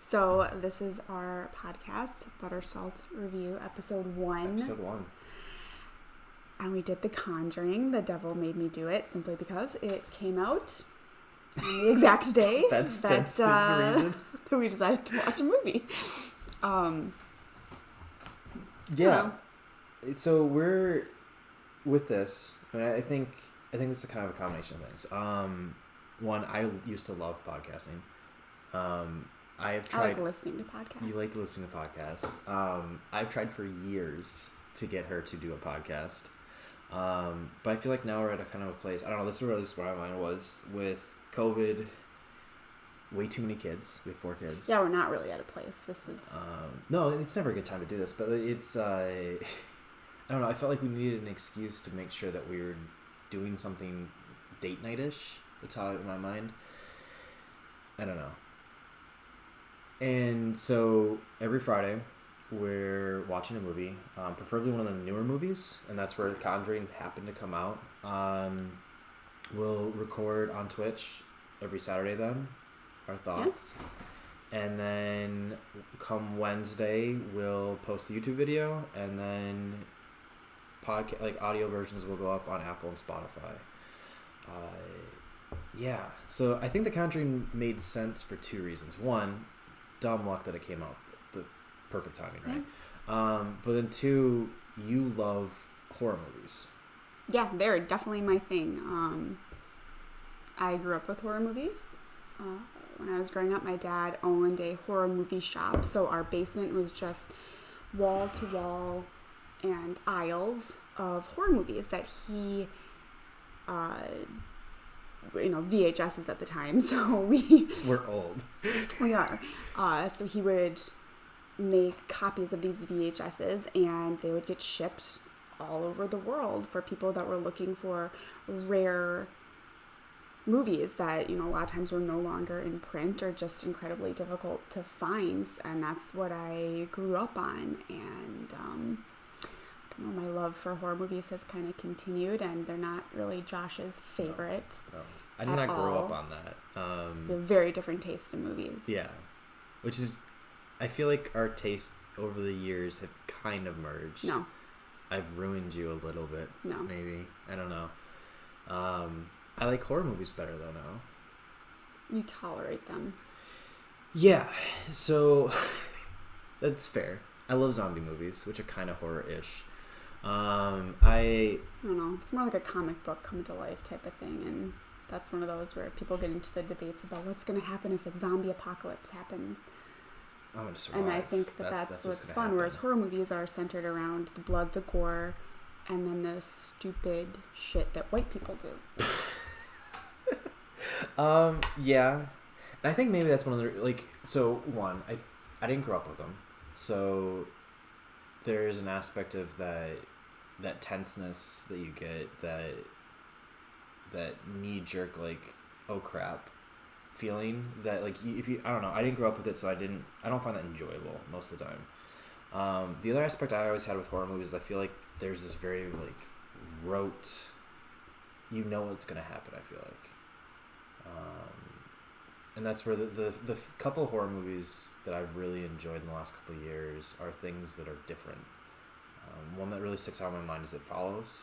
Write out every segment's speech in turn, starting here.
So this is our podcast, Butter Salt Review, episode 1. Episode 1. And we did The Conjuring. The devil made me do it simply because it came out on the exact day that's the reason. that we decided to watch a movie. Yeah. So we're with this, and I think it's a kind of a combination of things. One, I used to love podcasting. I like listening to podcasts. You like listening to podcasts. I've tried for years to get her to do a podcast. But I feel like now we're at a kind of a place, I don't know, this is really where my mind was with COVID. Way too many kids. We have 4 kids. Yeah, we're not really at a place. This was... no, it's never a good time to do this, but it's, I don't know, I felt like we needed an excuse to make sure that we were doing something date night-ish. That's how in my mind. I don't know. And so every Friday we're watching a movie, preferably one of the newer movies, and that's where The Conjuring happened to come out. We'll record on Twitch every Saturday then, our thoughts. Yep. And then come Wednesday we'll post a YouTube video, and then audio versions will go up on Apple and Spotify. Yeah, so I think The Conjuring made sense for 2 reasons. One, dumb luck that it came out the perfect timing, right? Yeah. But then 2, you love horror movies. Yeah, they're definitely my thing. I grew up with horror movies. When I was growing up, my dad owned a horror movie shop, so our basement was just wall to wall and aisles of horror movies that he VHSs at the time, so we're old. We are. So he would make copies of these VHSs, and they would get shipped all over the world for people that were looking for rare movies that, a lot of times were no longer in print or just incredibly difficult to find. And that's what I grew up on. And I don't know, my love for horror movies has kind of continued, and they're not really Josh's favorite. No. I did not grow up on that. We have very different tastes in movies. Yeah. Which is, I feel like our tastes over the years have kind of merged. No. I've ruined you a little bit. No. Maybe. I don't know. I like horror movies better though now. You tolerate them. Yeah. So that's fair. I love zombie movies, which are kind of horror-ish. I don't know. It's more like a comic book come to life type of thing, and that's one of those where people get into the debates about what's going to happen if a zombie apocalypse happens. I'm going to survive. And I think that's what's fun, happen. Whereas horror movies are centered around the blood, the gore, and then the stupid shit that white people do. Yeah. And I think maybe that's one of the, one, I didn't grow up with them. So there's an aspect of that tenseness that you get, that knee-jerk, oh crap feeling that, I don't know, I didn't grow up with it, so I don't find that enjoyable most of the time. The other aspect I always had with horror movies is I feel like there's this very, rote, what's going to happen, I feel like. And that's where the couple of horror movies that I've really enjoyed in the last couple of years are things that are different. One that really sticks out in my mind is It Follows.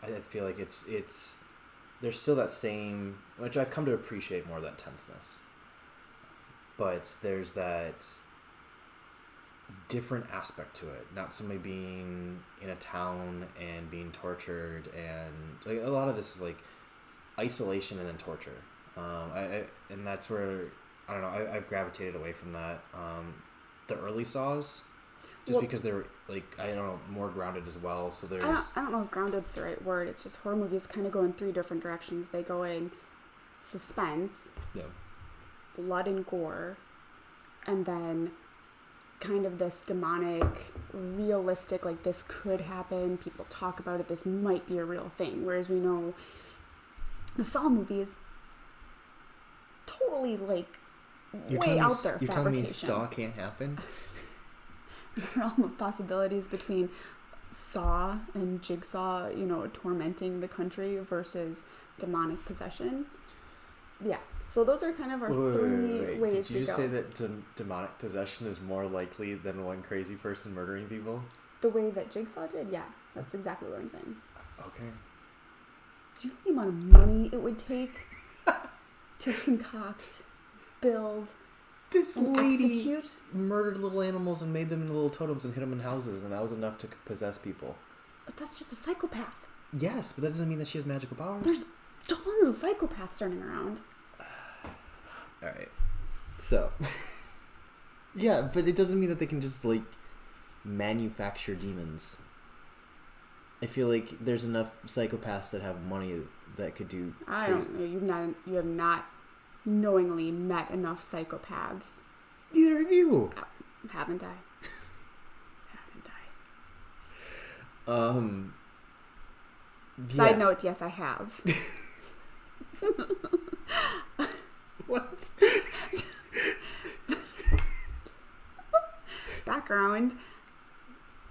I feel like it's there's still that same, which I've come to appreciate more, that tenseness. But there's that different aspect to it. Not somebody being in a town and being tortured, and a lot of this is isolation and then torture. And that's where, I don't know, I've gravitated away from that. The early Saws, because they were, I don't know, more grounded as well. So there's... I don't know if grounded's the right word. It's just horror movies kind of go in 3 different directions. They go in suspense, blood and gore, and then kind of this demonic, realistic, this could happen. People talk about it. This might be a real thing. Whereas we know the Saw movies, totally way out there. You're telling me Saw can't happen? There are all the possibilities between Saw and Jigsaw, tormenting the country versus demonic possession. Yeah. So those are kind of our three ways Did you we just go. say that demonic possession is more likely than one crazy person murdering people? The way that Jigsaw did? Yeah, that's exactly what I'm saying. Okay. Do you know the amount of money it would take to concoct, build, This and lady execute? murdered little animals and made them into little totems and hid them in houses, and that was enough to possess people. But that's just a psychopath. Yes, but that doesn't mean that she has magical powers. There's tons of psychopaths running around. Alright. So. Yeah, but it doesn't mean that they can just, like, manufacture demons. I feel like there's enough psychopaths that have money that could do I crazy. don't know. You have not knowingly met enough psychopaths. Neither have you. Haven't I? Side note, yes, I have. What? Background.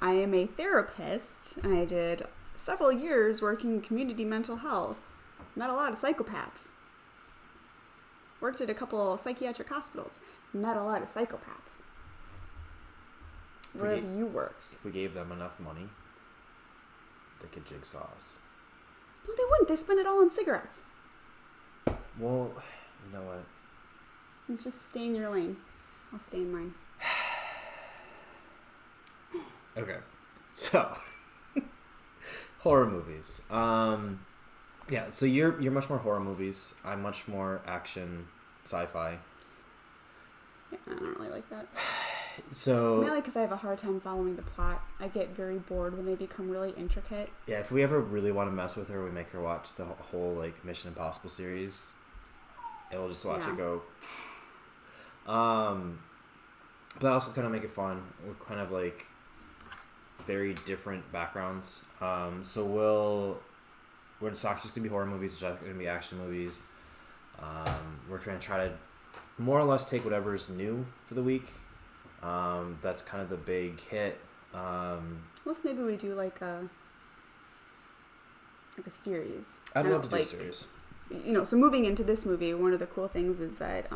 I am a therapist, and I did several years working in community mental health. Met a lot of psychopaths. Worked at a couple psychiatric hospitals. Met a lot of psychopaths. Where have you worked? If we gave them enough money, they could jigsaw us. No, they wouldn't. They spend it all on cigarettes. Well, you know what? Let's just stay in your lane. I'll stay in mine. Okay, so horror movies. Yeah. So you're much more horror movies. I'm much more action, sci-fi. Yeah, I don't really like that. So Mainly because I have a hard time following the plot. I get very bored when they become really intricate. yeah, if we ever really want to mess with her, we make her watch the whole like Mission Impossible series, and we'll just watch it go. But I also kind of make it fun. We're kind of like very different backgrounds. So we're not just gonna be horror movies. It's gonna be action movies. We're gonna try to more or less take whatever's new for the week. That's kind of the big hit. Let's maybe we do like a series. I'd love to do a series. You know, so moving into this movie, one of the cool things is that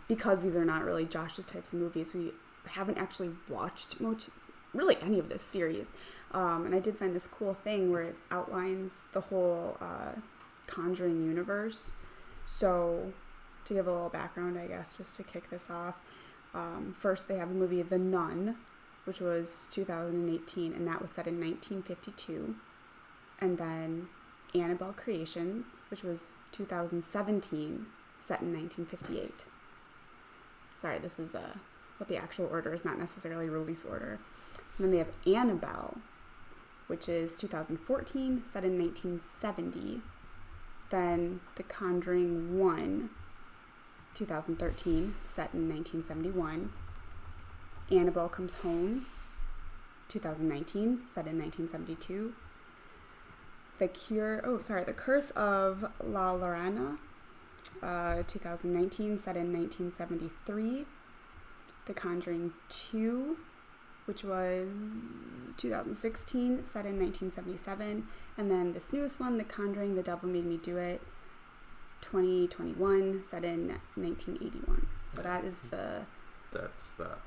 because these are not really Josh's types of movies, we haven't actually watched really any of this series. And I did find this cool thing where it outlines the whole Conjuring universe. So to give a little background, I guess, just to kick this off, first they have the movie The Nun, which was 2018, and that was set in 1952. And then Annabelle Creations, which was 2017, set in 1958. Sorry, this is what the actual order is, not necessarily release order. And then they have Annabelle, which is 2014, set in 1970. Then The Conjuring 1, 2013, set in 1971. Annabelle Comes Home, 2019, set in 1972. The Curse of La Llorona, 2019, set in 1973. The Conjuring 2, which was 2016, set in 1977. And then this newest one, The Conjuring, The Devil Made Me Do It, 2021, set in 1981. So that is That's that.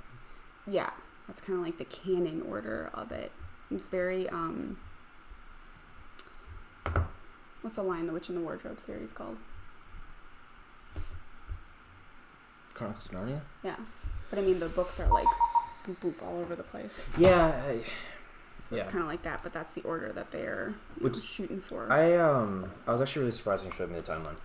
Yeah, that's kind of like the canon order of it. It's very, what's the line, The Witch in the Wardrobe series called? Chronicles of Narnia? Yeah. But I mean, the books are like boop boop all over the place. Yeah. So it's kind of like that, but that's the order that they're shooting for. I was actually really surprised when you showed me the timeline.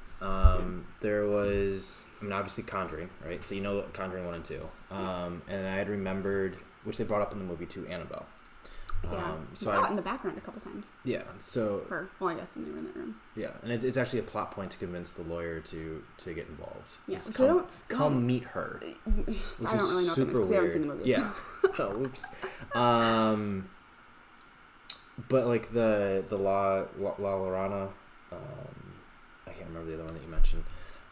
There was, obviously Conjuring, right? So you know Conjuring 1 and 2. And I had remembered, which they brought up in the movie too, Annabelle. Yeah, so you saw it in the background a couple times. Yeah, so... I guess when they were in that room. Yeah, and it's actually a plot point to convince the lawyer to get involved. Yeah, come meet her. So I don't really know what that means because we haven't seen the movies. Yeah. Oh, whoops. But like the La Llorona, I can't remember the other one that you mentioned.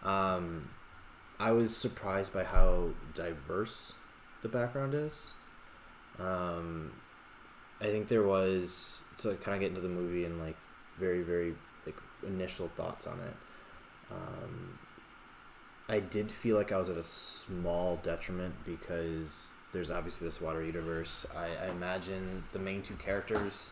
I was surprised by how diverse the background is. I think there was, to kind of get into the movie and like very, very like initial thoughts on it. I did feel like I was at a small detriment because there's obviously this water universe. I imagine the main two characters,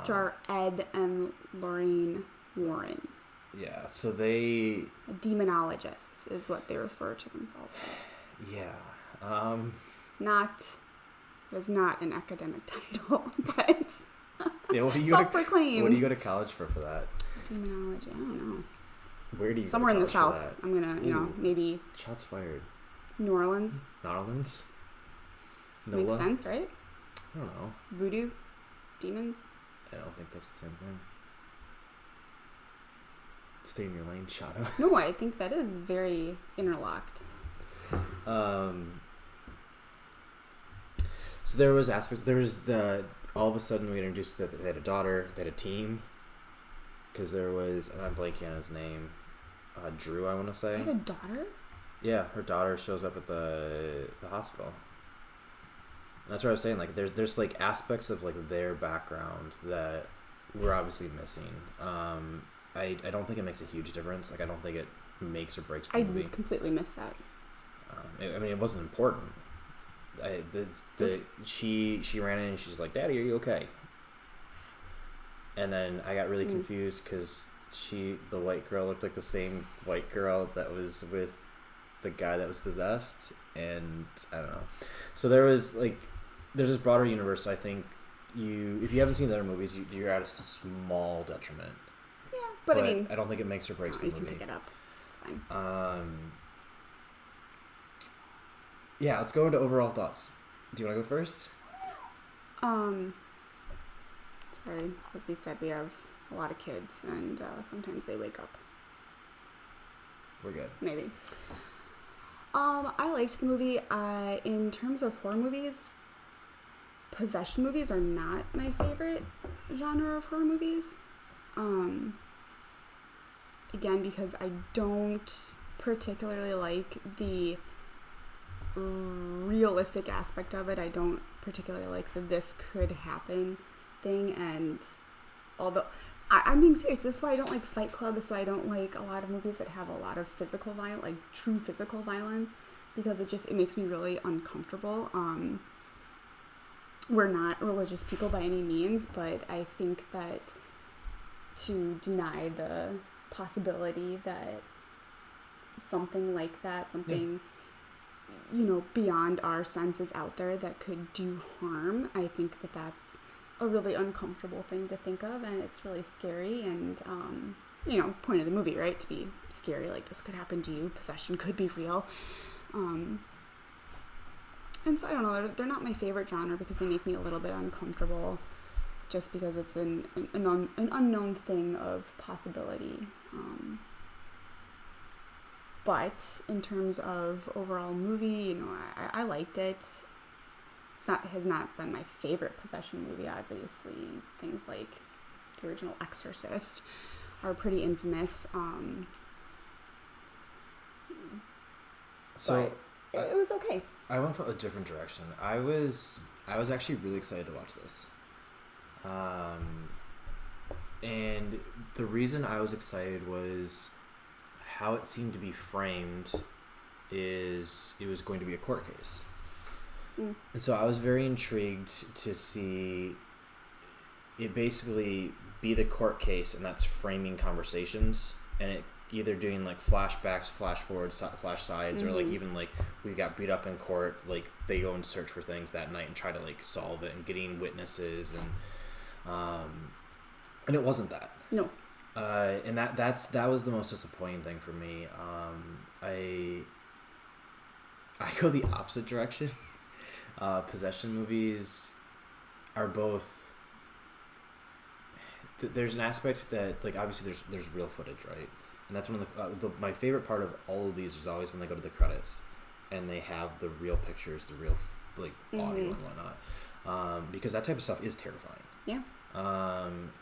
which are Ed and Lorraine Warren. Yeah, so they... Demonologists is what they refer to themselves as. Yeah. It's not an academic title, but yeah, self-proclaimed. What do you go to college for that? Demonology, I don't know. Where do you Somewhere go to in the South. for that? I'm gonna, maybe... Shots fired. New Orleans. Narlands? Makes sense, right? I don't know. Voodoo? Demons? I don't think that's the same thing. Stay in your lane, Johnna. No, I think that is very interlocked. So there was aspects. There was all of a sudden we introduced that they had a daughter, they had a team. Because there was, and I'm blanking on his name, Drew, I want to say. They had a daughter? Yeah, her daughter shows up at the hospital. And that's what I was saying. Like, there's like aspects of like their background that we're obviously missing. I don't think it makes a huge difference. Like, I don't think it makes or breaks the movie. I completely missed that. I mean, it wasn't important. She ran in and she's like, "Daddy, are you okay?" And then I got really confused because the white girl looked like the same white girl that was with the guy that was possessed, and I don't know. So there's this broader universe. I think if you haven't seen the other movies, you're at a small detriment. Yeah, but I mean, I don't think it makes or breaks the movie. You can pick it up. It's fine. Yeah, let's go into overall thoughts. Do you want to go first? Sorry, as we said, we have a lot of kids, and sometimes they wake up. We're good. Maybe. I liked the movie. In terms of horror movies, possession movies are not my favorite genre of horror movies. Again, because I don't particularly like the realistic aspect of it. I don't particularly like the this could happen thing, and although I'm being serious, this is why I don't like Fight Club, this is why I don't like a lot of movies that have a lot of physical violence, like true physical violence, because it makes me really uncomfortable. We're not religious people by any means, but I think that to deny the possibility that something like that, beyond our senses out there that could do harm, I think that that's a really uncomfortable thing to think of, and it's really scary, and point of the movie, right, to be scary, like this could happen to you, possession could be real, and so I don't know, they're not my favorite genre because they make me a little bit uncomfortable just because it's an unknown thing of possibility, but in terms of overall movie, I liked it. Has not been my favorite possession movie, obviously. Things like the original Exorcist are pretty infamous. So but it was okay. I went for a different direction. I was actually really excited to watch this. And the reason I was excited was how it seemed to be framed is it was going to be a court case. And so I was very intrigued to see it basically be the court case, and that's framing conversations, and it either doing like flashbacks, flash forwards, flash sides, or like even like we got beat up in court, like they go and search for things that night and try to like solve it, and getting witnesses, and it wasn't that. No. And that was the most disappointing thing for me. I go the opposite direction. Possession movies are both. There's an aspect that, like, obviously there's real footage, right? And that's one of my favorite part of all of these is always when they go to the credits, and they have the real pictures, the real audio and whatnot, because that type of stuff is terrifying. Yeah.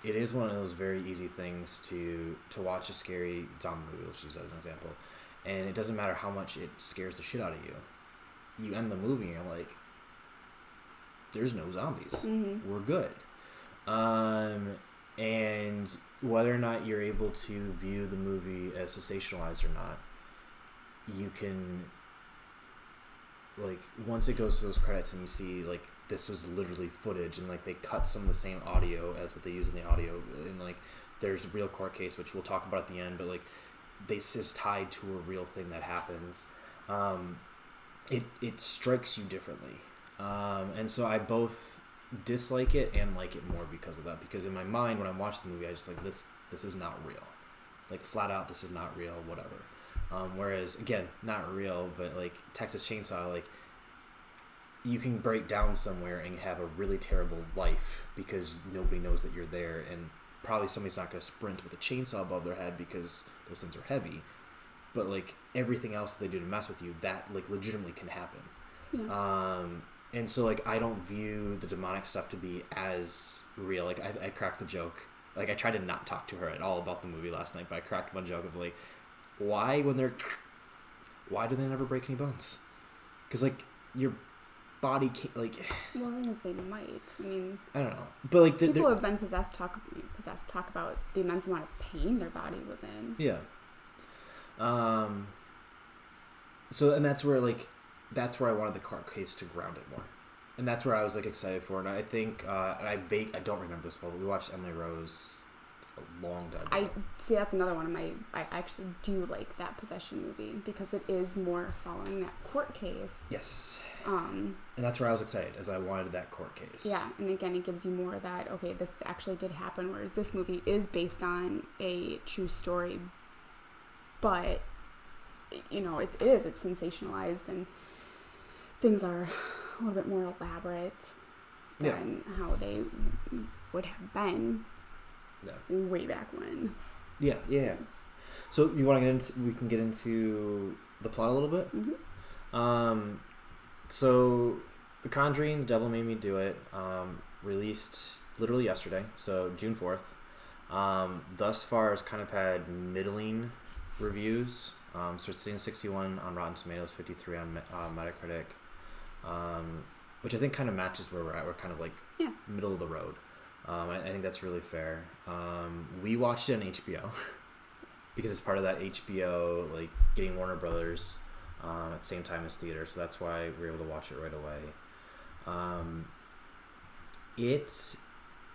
It is one of those very easy things to watch a scary zombie movie, let's use that as an example, and it doesn't matter how much it scares the shit out of you. You end the movie and you're like, there's no zombies. We're good. And whether or not you're able to view the movie as sensationalized or not, you can, like, once it goes to those credits and you see, like, this was literally footage, and, like, they cut some of the same audio as what they use in the audio, and, like, there's a real court case, which we'll talk about at the end, but, like, this is tied to a real thing that happens. It strikes you differently. And so I both dislike it and like it more because of that. Because in my mind, when I watch the movie, I just like, this is not real. Like, flat out, this is not real, whatever. Whereas, again, not real, but like Texas Chainsaw, like, you can break down somewhere and have a really terrible life because nobody knows that you're there, and probably somebody's not going to sprint with a chainsaw above their head because those things are heavy. But, like, everything else that they do to mess with you, that, like, legitimately can happen. Yeah. And so, like, I don't view the demonic stuff to be as real. Like, I cracked the joke. Like, I tried to not talk to her at all about the movie last night, but I cracked one joke of, like, why do they never break any bones? Because, like, your body can't, like... Well, the thing is, they might. I mean... I don't know. But, like... People who have been possessed talk about the immense amount of pain their body was in. Yeah. So, and that's where I wanted the court case to ground it more. And that's where I was, like, excited for. And I think, I don't remember this well, but we watched Emily Rose a long time ago. That's another one of my, I actually do like that possession movie because it is more following that court case. Yes. And that's where I was excited, as I wanted that court case. Yeah, and again, it gives you more that, okay, this actually did happen, whereas this movie is based on a true story, but, you know, it's sensationalized, and things are a little bit more elaborate than how they would have been way back when. Yeah. So you want to get into? We can get into the plot a little bit. Mm-hmm. So The Conjuring, The Devil Made Me Do It, released literally yesterday, so June 4th. Thus far, it's kind of had middling reviews. So it's sitting 61 on Rotten Tomatoes, 53 on Metacritic, which I think kind of matches where we're at. We're kind of like middle of the road. I think that's really fair. We watched it on HBO because it's part of that HBO, like, getting Warner Brothers at the same time as theater, so that's why we were able to watch it right away.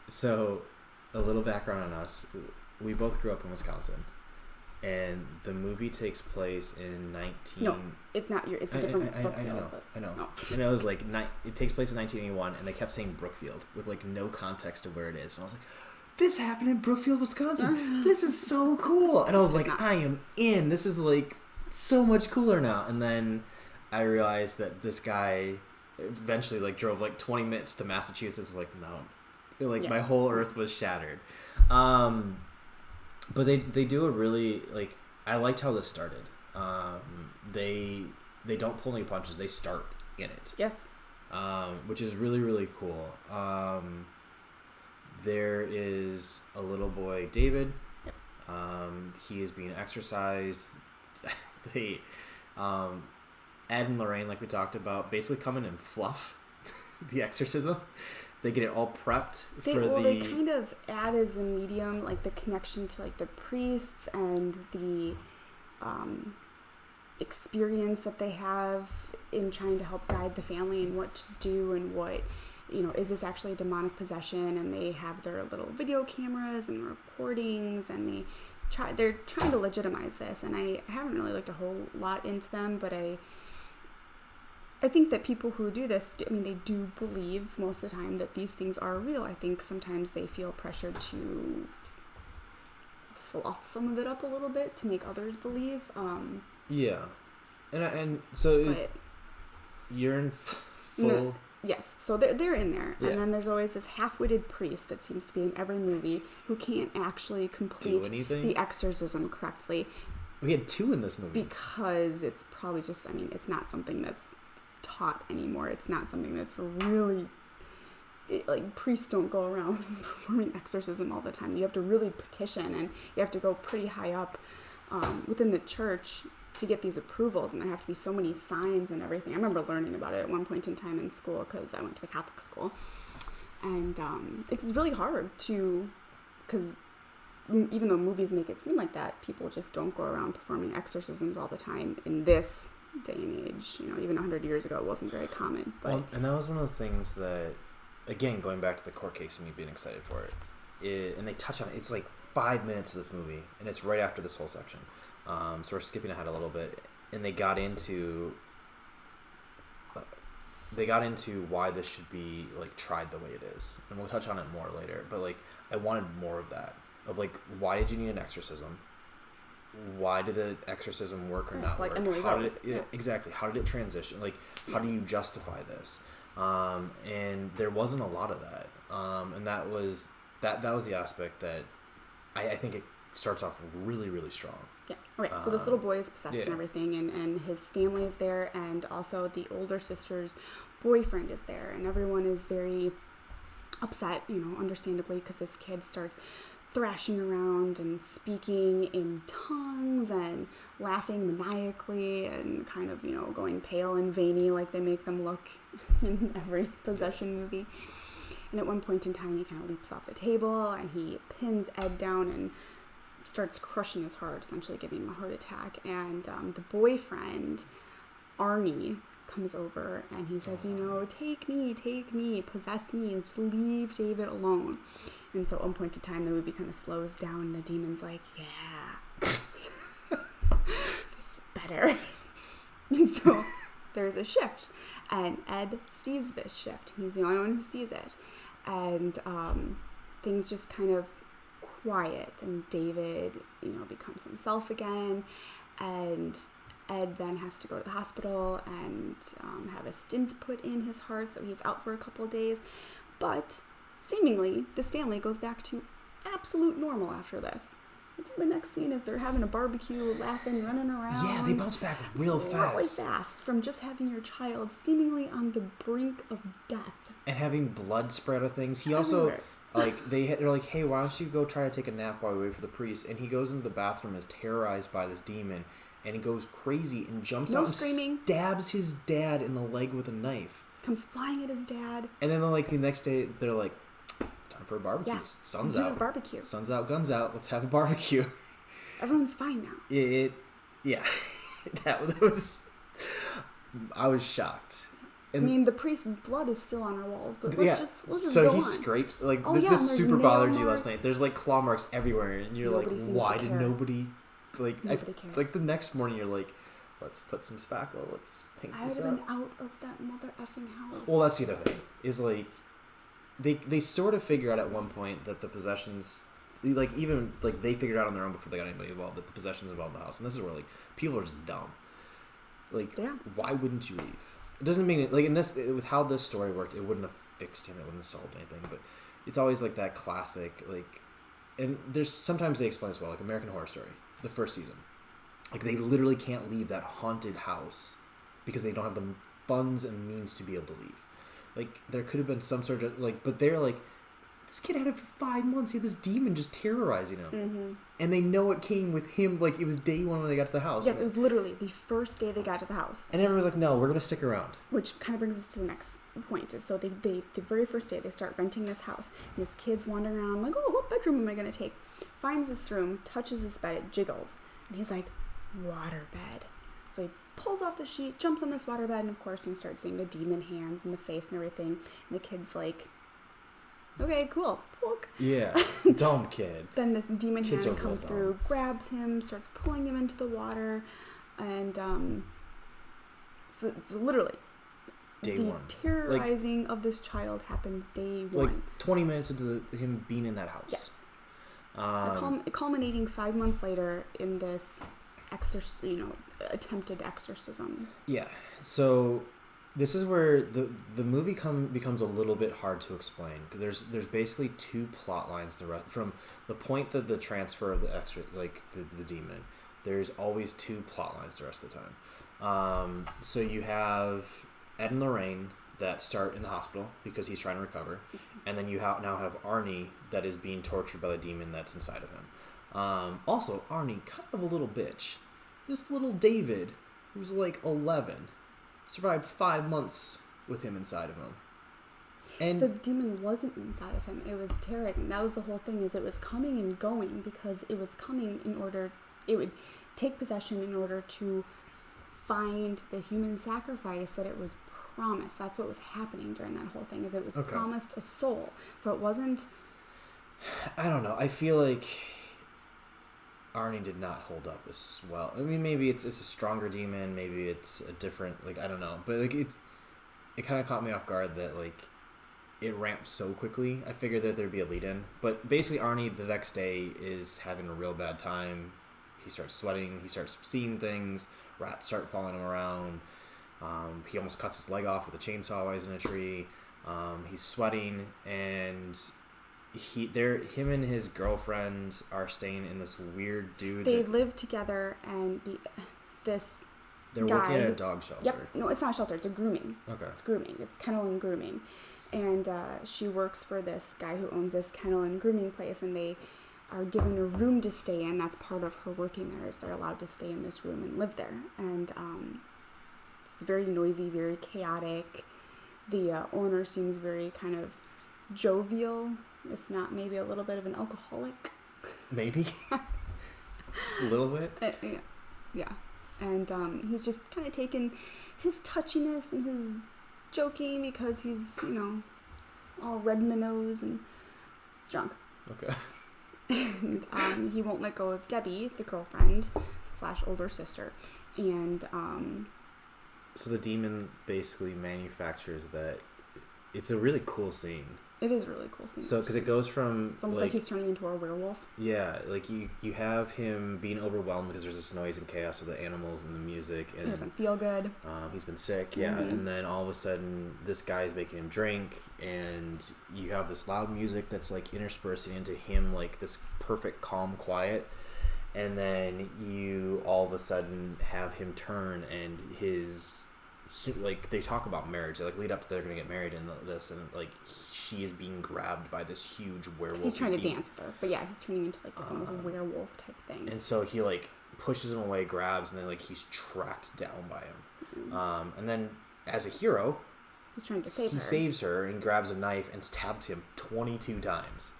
So a little background on us. We both grew up in Wisconsin, and the movie takes place in No, it's not. It's a different Brookfield. I know. And it was like it takes place in 1981, and they kept saying Brookfield with, like, no context of where it is. And I was like, this happened in Brookfield, Wisconsin. This is so cool. And I was like, I am in. This is, like, so much cooler now. And then I realized that this guy eventually, like, drove like 20 minutes to Massachusetts. Like, no, like, my whole earth was shattered. But they do a really, like, I liked how this started. They don't pull any punches. They start in it. Yes. Which is really, really cool. There is a little boy, David. Yep. He is being exercised. Ed and Lorraine, like we talked about, basically come in and fluff the exorcism. They get it all prepped they kind of add as a medium, like, the connection to, like, the priests and the experience that they have in trying to help guide the family and what to do and what, you know, is this actually a demonic possession? And they have their little video cameras and recordings, and they're trying to legitimize this. And I haven't really looked a whole lot into them, but I think that people who do this, I mean, they do believe most of the time that these things are real. I think sometimes they feel pressured to fluff some of it up a little bit to make others believe. Yeah. So you're in full... No, yes, so they're in there. Yeah. And then there's always this half-witted priest that seems to be in every movie who can't actually complete the exorcism correctly. We had 2 in this movie. Because it's probably just, I mean, it's not something that's taught anymore. It's not something that's really, like, priests don't go around performing exorcism all the time. You have to really petition, and you have to go pretty high up within the church to get these approvals, and there have to be so many signs and everything. I remember learning about it at one point in time in school because I went to a Catholic school, and it's really hard because even though movies make it seem like that, people just don't go around performing exorcisms all the time in this day and age. You know, even 100 years ago, it wasn't very common. But well, and that was one of the things that, again, going back to the court case and me being excited for it, and they touch on it. It's like 5 minutes of this movie, and it's right after this whole section. So we're skipping ahead a little bit, and they got into why this should be like tried the way it is, and we'll touch on it more later. But like, I wanted more of that. Of like, why did you need an exorcism? Why did the exorcism work or not like work? Emily How Rose. did it, exactly? How did it transition? Like, how do you justify this? And there wasn't a lot of that. And that was the aspect that I think it starts off really, really strong. Yeah. Okay. So this little boy is possessed and everything, and his family is there, and also the older sister's boyfriend is there, and everyone is very upset, you know, understandably, because this kid starts thrashing around and speaking in tongues and laughing maniacally and kind of, you know, going pale and veiny like they make them look in every possession movie. And at one point in time, he kind of leaps off the table and he pins Ed down and starts crushing his heart, essentially giving him a heart attack. And the boyfriend, Arnie, comes over and he says, you know, take me, possess me, just leave David alone. And so at one point in time, the movie kind of slows down and the demon's like, yeah, this is better. And so there's a shift, and Ed sees this shift. He's the only one who sees it. And things just kind of quiet, and David, you know, becomes himself again, and Ed then has to go to the hospital and have a stent put in his heart, so he's out for a couple of days. But seemingly, this family goes back to absolute normal after this. The next scene is they're having a barbecue, laughing, running around. Yeah, they bounce back real fast. Really fast from just having your child seemingly on the brink of death. And having blood spread of things. He also, like, they're like, hey, why don't you go try to take a nap while we wait for the priest? And he goes into the bathroom, is terrorized by this demon, and he goes crazy and jumps out and stabs his dad in the leg with a knife. Comes flying at his dad. And then, like, the next day, they're like, time for a barbecue. Yeah, Sun's let's out. do this barbecue. Sun's out, guns out. Let's have a barbecue. Everyone's fine now. Yeah. that was... I was shocked. And I mean, the priest's blood is still on our walls, but let's just so go he on. Scrapes, like, this super bothered you last night. There's, like, claw marks everywhere, and you're nobody like, why did nobody... Like, nobody cares. Like, the next morning, you're like, let's put some spackle, let's paint this up. I would have been out of that mother effing house. Well, that's the other thing, is, like, they sort of figure out at one point that the possessions... Like, even, like, they figured out on their own before they got anybody involved that the possessions involved the house. And this is where, like, people are just dumb. Like, why wouldn't you leave? It doesn't mean it, like, in this, with how this story worked, it wouldn't have fixed him, it wouldn't have solved anything, but it's always, like, that classic, like, and there's, sometimes they explain as well, like American Horror Story, the first season. Like, they literally can't leave that haunted house because they don't have the funds and means to be able to leave. Like, there could have been some sort of, like, but they're like, this kid had it for 5 months. He had this demon just terrorizing him. Mm-hmm. And they know it came with him. Like, it was day one when they got to the house. Yes, it was literally the first day they got to the house. And everyone's like, no, we're going to stick around. Which kind of brings us to the next point. So the very first day, they start renting this house. And this kid's wandering around like, oh, what bedroom am I going to take? Finds this room, touches this bed, it jiggles. And he's like, water bed. So he pulls off the sheet, jumps on this water bed, and of course you start seeing the demon hands and the face and everything. And the kid's like, okay, cool. Look. Yeah, dumb kid. Then this demon hand comes through, grabs him, starts pulling him into the water, and so literally, day the one. terrorizing of this child happens day one. Like 20 minutes into him being in that house. Yes. Culminating 5 months later in this attempted exorcism. Yeah. So this is where the movie becomes a little bit hard to explain, because there's basically two plot lines from the point that the transfer of the demon. There's always two plot lines the rest of the time. So you have Ed and Lorraine that start in the hospital because he's trying to recover, and then you now have Arnie that is being tortured by the demon that's inside of him. Also, Arnie, kind of a little bitch. This little David, who's like 11, survived 5 months with him inside of him. And the demon wasn't inside of him. It was terrorizing. That was the whole thing, is it was coming and going because it was coming it would take possession in order to find the human sacrifice that it was promised. That's what was happening during that whole thing, is it was promised a soul. So it wasn't... I don't know. I feel like Arnie did not hold up as well. I mean, maybe it's a stronger demon. Maybe it's a different, like, I don't know. But, like, it kind of caught me off guard that, like, it ramped so quickly. I figured that there'd be a lead-in. But basically, Arnie, the next day, is having a real bad time. He starts sweating. He starts seeing things. Rats start following him around. He almost cuts his leg off with a chainsaw while he's in a tree. He's sweating, and him and his girlfriend are staying in this weird dude. They live together, and they're working at a dog shelter. Yep. No, it's not a shelter. It's a grooming. Okay. It's grooming. It's kennel and grooming. And she works for this guy who owns this kennel and grooming place, and they are given a room to stay in. That's part of her working there, is they're allowed to stay in this room and live there. And it's very noisy, very chaotic. The owner seems very kind of jovial, if not maybe a little bit of an alcoholic. Maybe. A little bit. Yeah. And he's just kind of taken his touchiness and his joking because he's, all red in the nose and he's drunk. Okay. And he won't let go of Debbie, the girlfriend / older sister. And so the demon basically manufactures that. It's a really cool scene. It is a really cool scene. So, because it goes from... It's almost like he's turning into a werewolf. Yeah, like you have him being overwhelmed because there's this noise and chaos of the animals and the music. And he doesn't feel good. He's been sick, yeah. Mm-hmm. And then all of a sudden, this guy's making him drink, and you have this loud music that's like interspersing into him, like this perfect, calm quiet. And then you all of a sudden have him turn, and his... like they talk about marriage, they like lead up to they're gonna get married in this, and like she is being grabbed by this huge werewolf. He's trying to dance with her, but yeah, he's turning into like this almost werewolf type thing. And so he like pushes him away, grabs, and then like he's tracked down by him. Mm-hmm. And then as a hero, he's trying to save her. He saves her and grabs a knife and stabs him 22 times.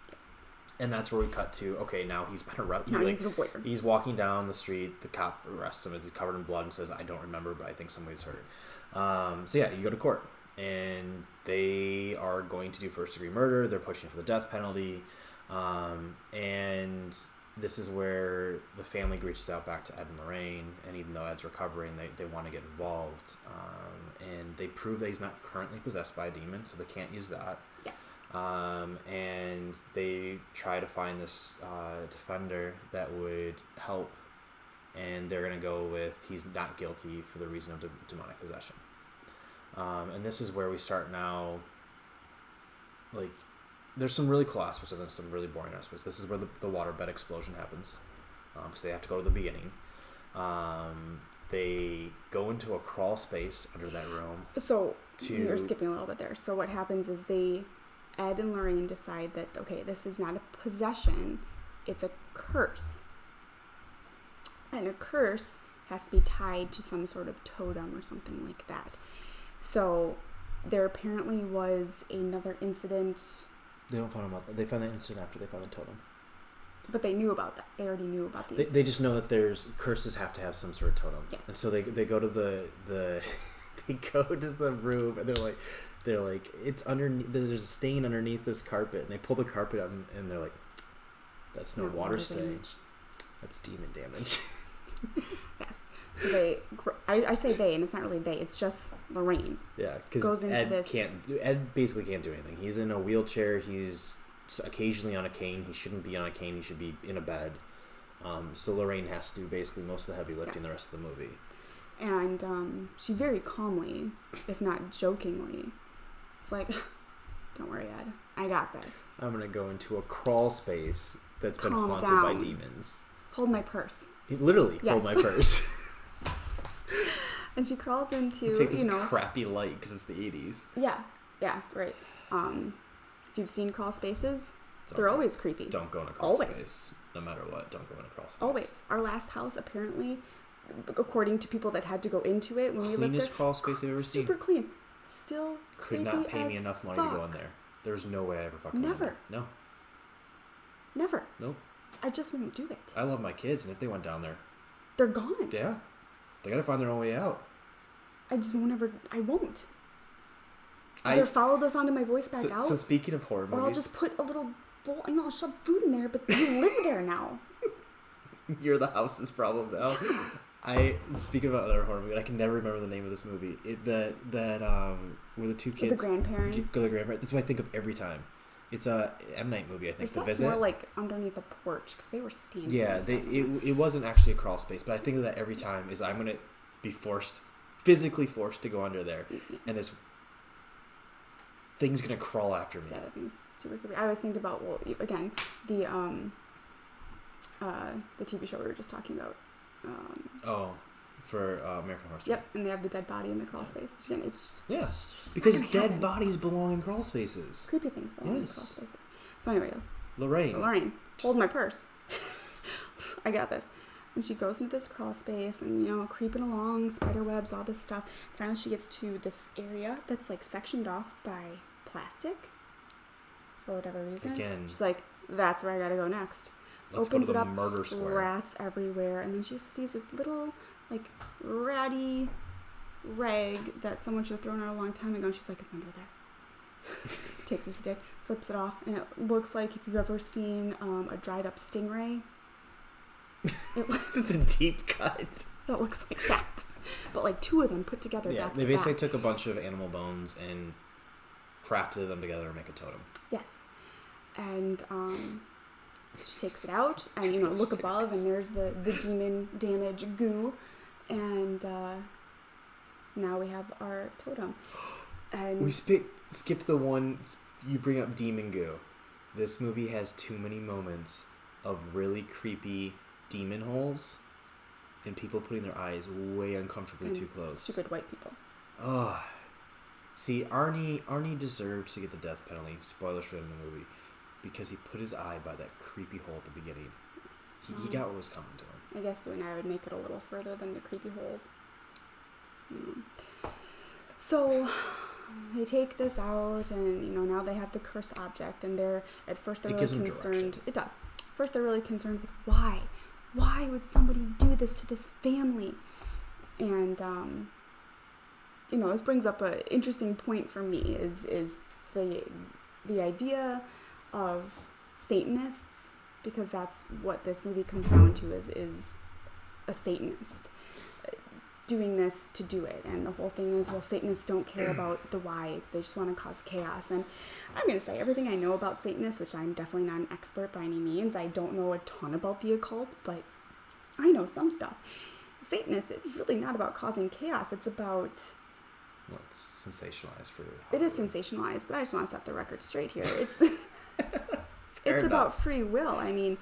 And that's where we cut to, okay, now he's been arrested. He's walking down the street. The cop arrests him. He's covered in blood and says, I don't remember, but I think somebody's hurt. So yeah, you go to court. And they are going to do first-degree murder. They're pushing for the death penalty. And this is where the family reaches out back to Ed and Lorraine. And even though Ed's recovering, they want to get involved. And they prove that he's not currently possessed by a demon, so they can't use that. Yeah. And they try to find this defender that would help, and they're going to go with he's not guilty for the reason of demonic possession. And this is where we start now, like, there's some really cool aspects and then some really boring aspects. This is where the waterbed explosion happens, because they have to go to the beginning. They go into a crawl space under that room. So, you're skipping a little bit there. So what happens is Ed and Lorraine decide that, okay, this is not a possession, it's a curse. And a curse has to be tied to some sort of totem or something like that. So there apparently was another incident. They don't find about that. They find that incident after they found the totem. But they knew about that. They already knew about the incident. They just know that there's curses have to have some sort of totem. Yes. And so they go to the they go to the room, and they're like, it's underneath. There's a stain underneath this carpet, and they pull the carpet up, and they're like, "That's no water stain. Damage. That's demon damage." Yes. So I say they, and it's not really they. It's just Lorraine. Yeah, because Ed basically can't do anything. He's in a wheelchair. He's occasionally on a cane. He shouldn't be on a cane. He should be in a bed. So Lorraine has to do basically most of the heavy lifting the rest of the movie. And she very calmly, if not jokingly, it's like, don't worry, Ed. I got this. I'm going to go into a crawl space that's been haunted by demons. Hold my purse. Literally, hold my purse. And she crawls into, take this crappy light because it's the 80s. Yeah. Yes, right. If you've seen crawl spaces, they're always creepy. Don't go in a crawl space. No matter what, don't go in a crawl space. Always. Our last house, apparently, according to people that had to go into it when we lived there, cleanest crawl space I've ever seen. Super clean. Still could creepy not pay as me enough money fuck. to go in there. There's no way I ever fucking Never. went there. No. Never. Nope. I just won't do it. I love my kids, and if they went down there, they're gone. yeah, they gotta find their own way out. I just won't ever. I won't. Either follow the sound of my voice back out. So speaking of horror movies, or I'll just put a little bowl. I'll shove food in there, but you live there now. you're the house's problem now. Speaking about other horror movie, I can never remember the name of this movie. Where the two kids, the grandparents. Go to the grandparents. That's what I think of every time. It's a M. Night movie, I think. The Visit. More like underneath a porch because they were standing. Yeah, it wasn't actually a crawl space, but I think of that every time. Is I'm gonna be physically forced to go under there, and this thing's gonna crawl after me. Yeah, that thing's super creepy. I always think about again the TV show we were just talking about. For American Horror Story. Yep, and they have the dead body in the crawl space. Which again, it's just because dead bodies belong in crawl spaces. Creepy things belong in crawl spaces. So anyway, Lorraine, hold my purse. I got this. And she goes into this crawl space and creeping along, spider webs, all this stuff. Finally, she gets to this area that's like sectioned off by plastic for whatever reason. Again, she's like, "That's where I gotta go next." Let's Opens go to the it up, murder square. Rats everywhere, and then she sees this little like ratty rag that someone should have thrown out a long time ago. And she's like, "It's under there." Takes a stick, flips it off, and it looks like if you've ever seen a dried up stingray. It's a deep cut. It looks like that, but like two of them put together. Yeah, back they to basically back. took a bunch of animal bones and crafted them together to make a totem. Yes, and she takes it out, and look above, and there's the demon damage goo, and now we have our totem. And we skipped the one you bring up, demon goo. This movie has too many moments of really creepy demon holes and people putting their eyes way uncomfortably too close. Stupid white people. Oh, see, Arnie deserved to get the death penalty. Spoilers for him in the movie, because he put his eye by that creepy hole at the beginning. He got what was coming to him. I guess you and I would make it a little further than the creepy holes. So they take this out, and now they have the cursed object, and they're really concerned. It does. First, they're really concerned with why. Why would somebody do this to this family? And this brings up an interesting point for me. Is the idea of Satanists, because that's what this movie comes down to. Is a Satanist doing this to do it, and the whole thing is, well, Satanists don't care about the why, they just want to cause chaos. And I'm going to say everything I know about Satanists, which I'm definitely not an expert by any means. I don't know a ton about the occult, but I know some stuff. Satanists, it's really not about causing chaos. It's about... Well, it's sensationalized for... It is sensationalized, but I just want to set the record straight here. It's about free will. I mean,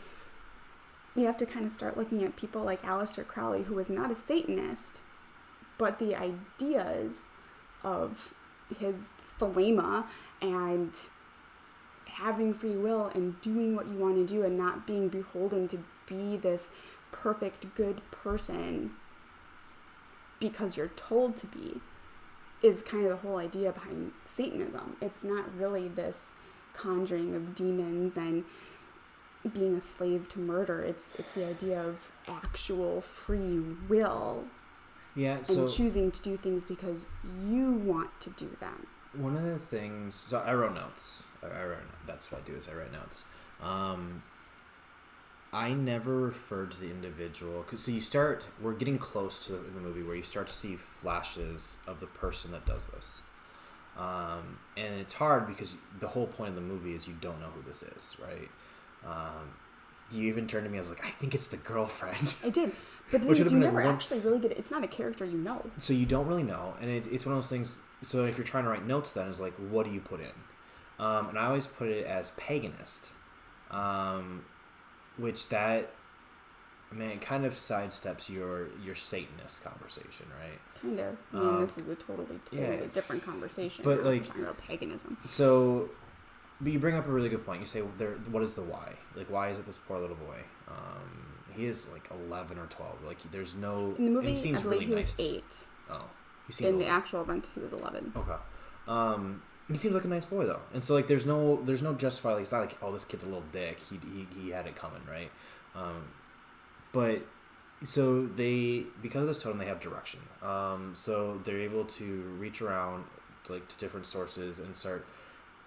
you have to kind of start looking at people like Aleister Crowley, who was not a Satanist, but the ideas of his thelema and having free will and doing what you want to do and not being beholden to be this perfect good person because you're told to be, is kind of the whole idea behind Satanism. It's not really this conjuring of demons and being a slave to murder. It's the idea of actual free will. Yeah, and choosing to do things because you want to do them. One of the things... So I wrote notes. That's what I do, is I write notes. I never referred to the individual... We're getting close to the movie where you start to see flashes of the person that does this. And it's hard because the whole point of the movie is you don't know who this is, right? You even turned to me, I was like, I think it's the girlfriend. I did. But the thing is, you never actually really get it. It's not a character you know. So you don't really know. And it's one of those things... So if you're trying to write notes then, it's like, what do you put in? And I always put it as paganist. Which that... I mean, it kind of sidesteps your Satanist conversation, right? Kind of. I mean, this is a totally different conversation. But we're talking about paganism. So... But you bring up a really good point. You say, what is the why? Like, why is it this poor little boy? He is like 11 or 12. Like, there's no... In the movie, he seems I believe really he nice was 8. Oh. In the actual event, he was 11. Okay. He seems like a nice boy though, and so like there's no justify. Like it's not like, oh, this kid's a little dick. He had it coming, right? But so they, because of this totem, they have direction. So they're able to reach around to different sources and start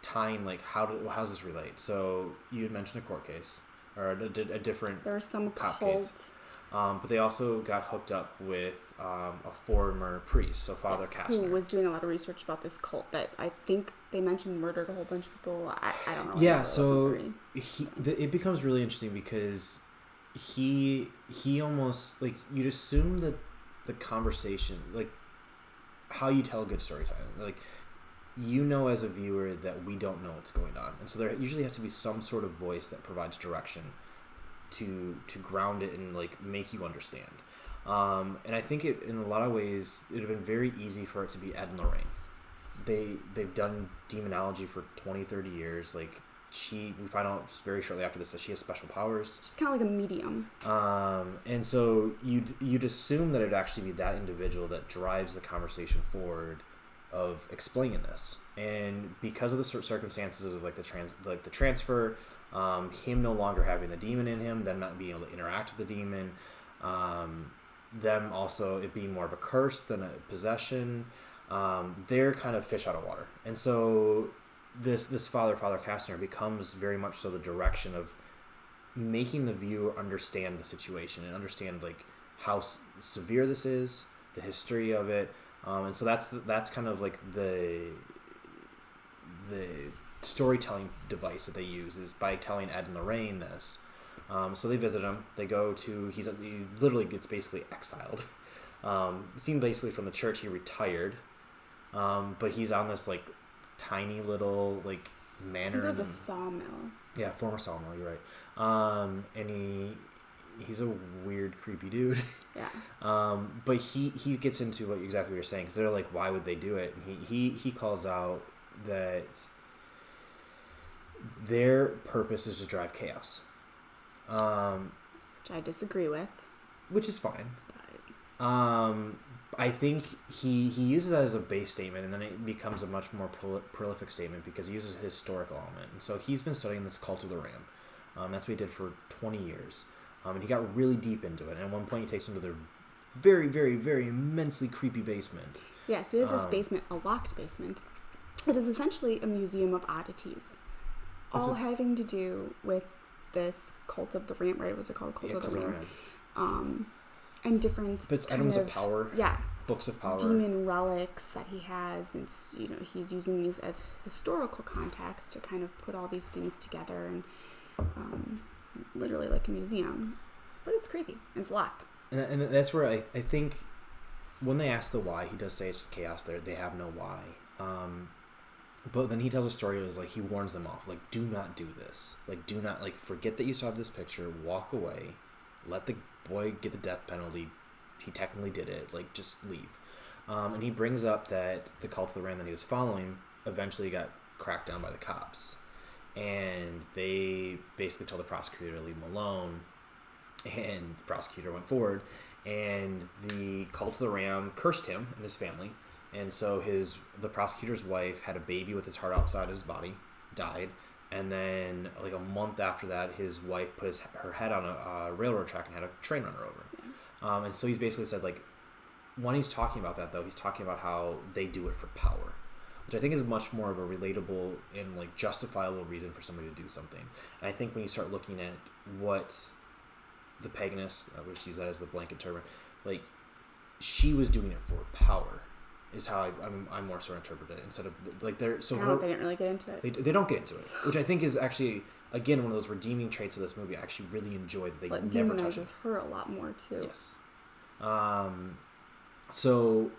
tying like how does this relate. So you had mentioned a court case or a different There was some cop cult. case. But they also got hooked up with a former priest, so Father Kastner. Who was doing a lot of research about this cult that I think they mentioned murdered a whole bunch of people. I don't know. Yeah, so it becomes really interesting because he almost, like, you'd assume that the conversation, like, how you tell good storytelling, like, as a viewer that we don't know what's going on. And so there usually has to be some sort of voice that provides direction to ground it and like make you understand. And I think it, in a lot of ways, it would have been very easy for it to be Ed and Lorraine. They've done demonology for 20, 30 years. Like, we find out very shortly after this that she has special powers. She's kind of like a medium. And so you'd assume that it'd actually be that individual that drives the conversation forward of explaining this. And because of the circumstances of like the transfer, him no longer having the demon in him, them not being able to interact with the demon, them also it being more of a curse than a possession, they're kind of fish out of water. And so this Father Kastner becomes very much so the direction of making the viewer understand the situation and understand like how severe this is, the history of it, and so that's kind of like the storytelling device that they use is by telling Ed and Lorraine this. So they visit him. They go to he literally gets basically exiled. Seen basically from the church. He retired, but he's on this like tiny little like manor. I think it was a sawmill. Yeah, former sawmill. You're right. And he's a weird, creepy dude. Yeah. But he gets into exactly what you're saying, because they're like, why would they do it? And he calls out that their purpose is to drive chaos. Which I disagree with. Which is fine. But I think he uses that as a base statement, and then it becomes a much more prolific statement because he uses a historical element. And so he's been studying this cult of the Ram. That's what he did for 20 years. And he got really deep into it. And at one point, he takes them to their very, very, very immensely creepy basement. Yeah, so he has this basement, a locked basement. It is essentially a museum of oddities. All having to do with this cult of the Ram, right? Was it called Cult of the Ram? And different but it's items of power. Yeah. Books of power. Demon relics that he has. And, he's using these as historical context to kind of put all these things together and literally like a museum. But it's creepy. It's locked. And that's where I think when they ask the why, he does say it's just chaos. They have no why. But then he tells a story. It was like he warns them off, like, do not do this. Like, do not, like, forget that you saw this picture. Walk away. Let the boy get the death penalty. He technically did it. Like, just leave. And he brings up that the cult of the Ram that he was following eventually got cracked down by the cops, and they basically told the prosecutor to leave him alone. And the prosecutor went forward, and the cult of the Ram cursed him and his family. And so the prosecutor's wife had a baby with his heart outside his body, died, and then like a month after that, his wife put her head on a railroad track and had a train run her over. Yeah. And so he's basically said, like, when he's talking about that though, he's talking about how they do it for power, which I think is much more of a relatable and like justifiable reason for somebody to do something. And I think when you start looking at what the paganist, which use that as the blanket term, like, she was doing it for power. Is how I more so interpret it, instead of like they didn't really get into it. They don't get into it, which I think is actually again one of those redeeming traits of this movie. I actually really enjoy that they never touch it. Demonizes her a lot more too. Yes. So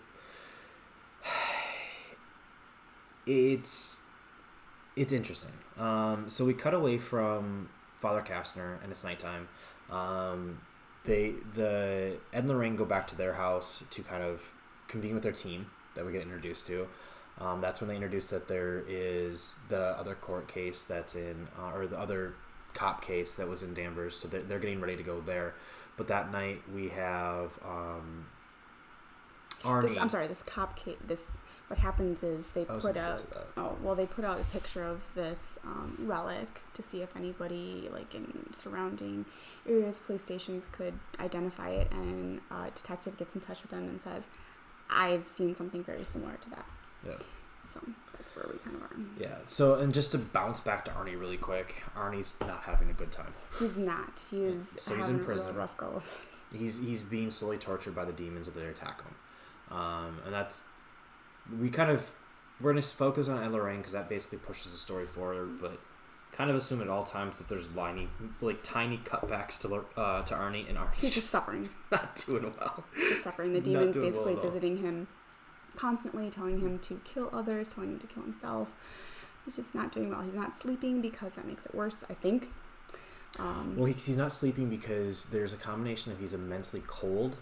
it's interesting. So we cut away from Father Kastner, and it's nighttime. Ed and Lorraine go back to their house to kind of convene with their team that we get introduced to. That's when they introduce that there is the other court case that's in, or the other cop case that was in Danvers, so they're getting ready to go there. But that night we have Arnie. This cop case, what happens is they I was put gonna get out, to that. they put out a picture of this relic to see if anybody like in surrounding areas, police stations could identify it, and a detective gets in touch with them and says, I've seen something very similar to that. Yeah. So that's where we kind of are. Yeah. So, and just to bounce back to Arnie really quick, Arnie's not having a good time. He's not. He is So he's having in prison. a real rough go of it. He's being slowly tortured by the demons that attack him, and that's we're going to focus on Ed Lorraine because that basically pushes the story forward, but kind of assume at all times that there's tiny cutbacks to Arnie, and Arnie's He's just suffering. not doing well. He's suffering. The demons basically visiting him constantly, telling him to kill others, telling him to kill himself. He's just not doing well. He's not sleeping because that makes it worse, I think. Well, he's not sleeping because there's a combination of he's immensely cold,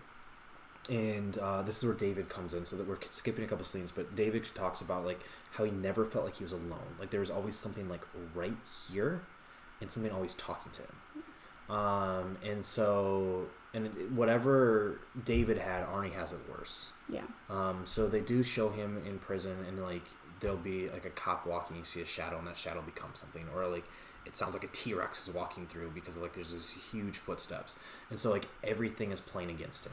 and this is where David comes in, so that we're skipping a couple scenes, but David talks about like how he never felt like he was alone. Like there was always something like right here and something always talking to him. And whatever David had, Arnie has it worse. Yeah. So they do show him in prison, and like there'll be like a cop walking, you see a shadow, and that shadow becomes something, or like it sounds like a T-Rex is walking through because like there's these huge footsteps, and so like everything is playing against him.